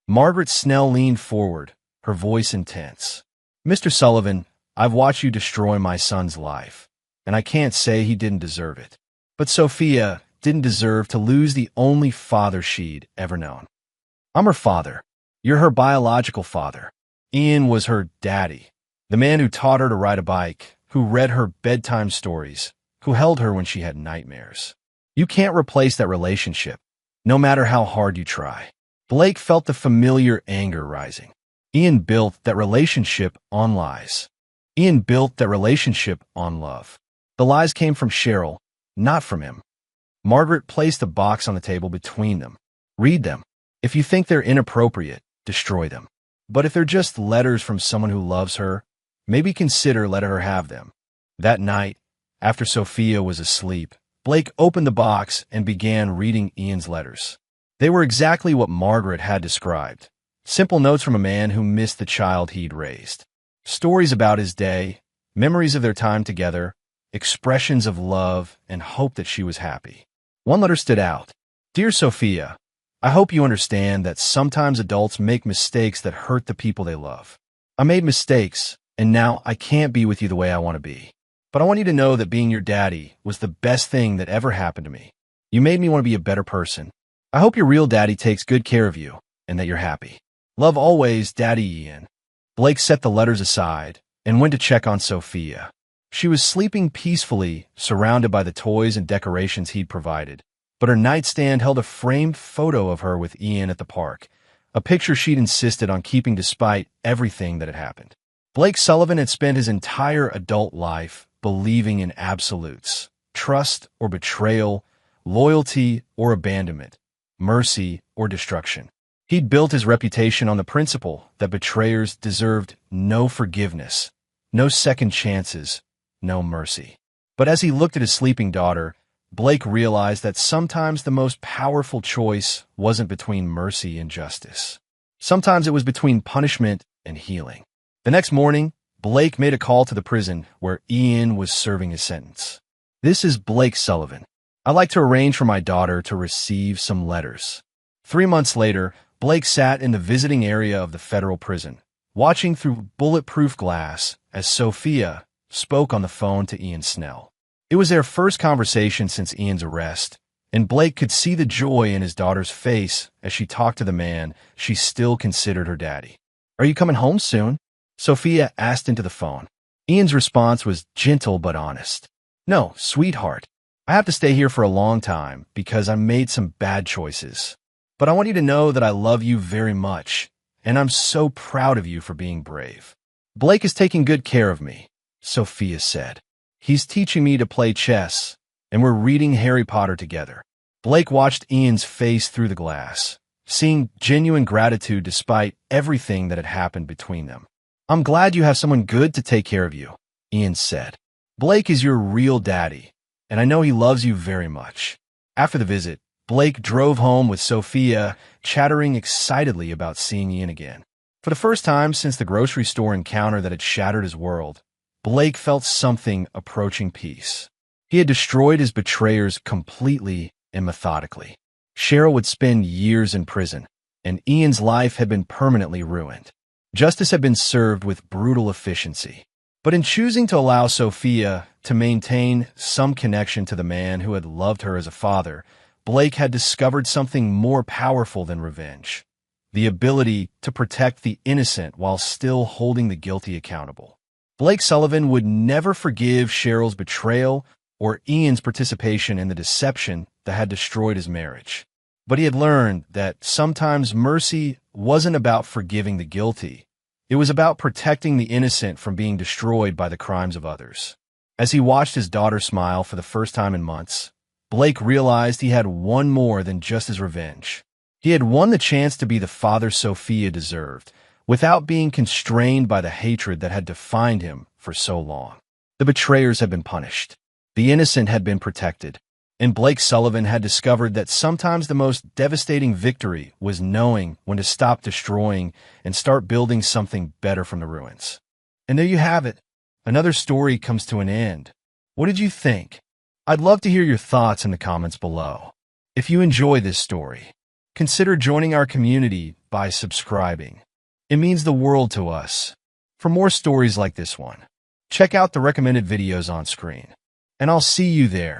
Margaret Snell leaned forward, her voice intense. Mr. Sullivan, I've watched you destroy my son's life, and I can't say he didn't deserve it. But Sophia didn't deserve to lose the only father she'd ever known. I'm her father. You're her biological father. Ian was her daddy, the man who taught her to ride a bike, who read her bedtime stories, who held her when she had nightmares. You can't replace that relationship, no matter how hard you try. Blake felt the familiar anger rising. Ian built that relationship on lies. Ian built that relationship on love. The lies came from Cheryl, not from him. Margaret placed the box on the table between them. Read them. If you think they're inappropriate, destroy them. But if they're just letters from someone who loves her, maybe consider letting her have them. That night, after Sophia was asleep, Blake opened the box and began reading Ian's letters. They were exactly what Margaret had described. Simple notes from a man who missed the child he'd raised. Stories about his day, memories of their time together, expressions of love and hope that she was happy. One letter stood out. Dear Sophia, I hope you understand that sometimes adults make mistakes that hurt the people they love. I made mistakes, and now I can't be with you the way I want to be. But I want you to know that being your daddy was the best thing that ever happened to me. You made me want to be a better person. I hope your real daddy takes good care of you, and that you're happy. Love always, Daddy Ian. Blake set the letters aside and went to check on Sophia. She was sleeping peacefully, surrounded by the toys and decorations he'd provided. But her nightstand held a framed photo of her with Ian at the park, a picture she'd insisted on keeping despite everything that had happened. Blake Sullivan had spent his entire adult life believing in absolutes, trust or betrayal, loyalty or abandonment, mercy or destruction. He'd built his reputation on the principle that betrayers deserved no forgiveness, no second chances, no mercy. But as he looked at his sleeping daughter, Blake realized that sometimes the most powerful choice wasn't between mercy and justice. Sometimes it was between punishment and healing. The next morning, Blake made a call to the prison where Ian was serving his sentence. "This is Blake Sullivan. I'd like to arrange for my daughter to receive some letters." 3 months later, Blake sat in the visiting area of the federal prison, watching through bulletproof glass as Sophia spoke on the phone to Ian Snell. It was their first conversation since Ian's arrest, and Blake could see the joy in his daughter's face as she talked to the man she still considered her daddy. "Are you coming home soon?" Sophia asked into the phone. Ian's response was gentle but honest. "No, sweetheart. I have to stay here for a long time because I made some bad choices. But I want you to know that I love you very much, and I'm so proud of you for being brave." "Blake is taking good care of me," Sophia said. "He's teaching me to play chess, and we're reading Harry Potter together." Blake watched Ian's face through the glass, seeing genuine gratitude despite everything that had happened between them. "I'm glad you have someone good to take care of you," Ian said. "Blake is your real daddy, and I know he loves you very much." After the visit, Blake drove home with Sophia, chattering excitedly about seeing Ian again. For the first time since the grocery store encounter that had shattered his world, Blake felt something approaching peace. He had destroyed his betrayers completely and methodically. Cheryl would spend years in prison, and Ian's life had been permanently ruined. Justice had been served with brutal efficiency. But in choosing to allow Sophia to maintain some connection to the man who had loved her as a father, Blake had discovered something more powerful than revenge: the ability to protect the innocent while still holding the guilty accountable. Blake Sullivan would never forgive Cheryl's betrayal or Ian's participation in the deception that had destroyed his marriage. But he had learned that sometimes mercy wasn't about forgiving the guilty. It was about protecting the innocent from being destroyed by the crimes of others. As he watched his daughter smile for the first time in months, Blake realized he had won more than just his revenge. He had won the chance to be the father Sophia deserved, without being constrained by the hatred that had defined him for so long. The betrayers had been punished. The innocent had been protected. And Blake Sullivan had discovered that sometimes the most devastating victory was knowing when to stop destroying and start building something better from the ruins. And there you have it. Another story comes to an end. What did you think? I'd love to hear your thoughts in the comments below. If you enjoy this story, consider joining our community by subscribing. It means the world to us. For more stories like this one, check out the recommended videos on screen. And I'll see you there.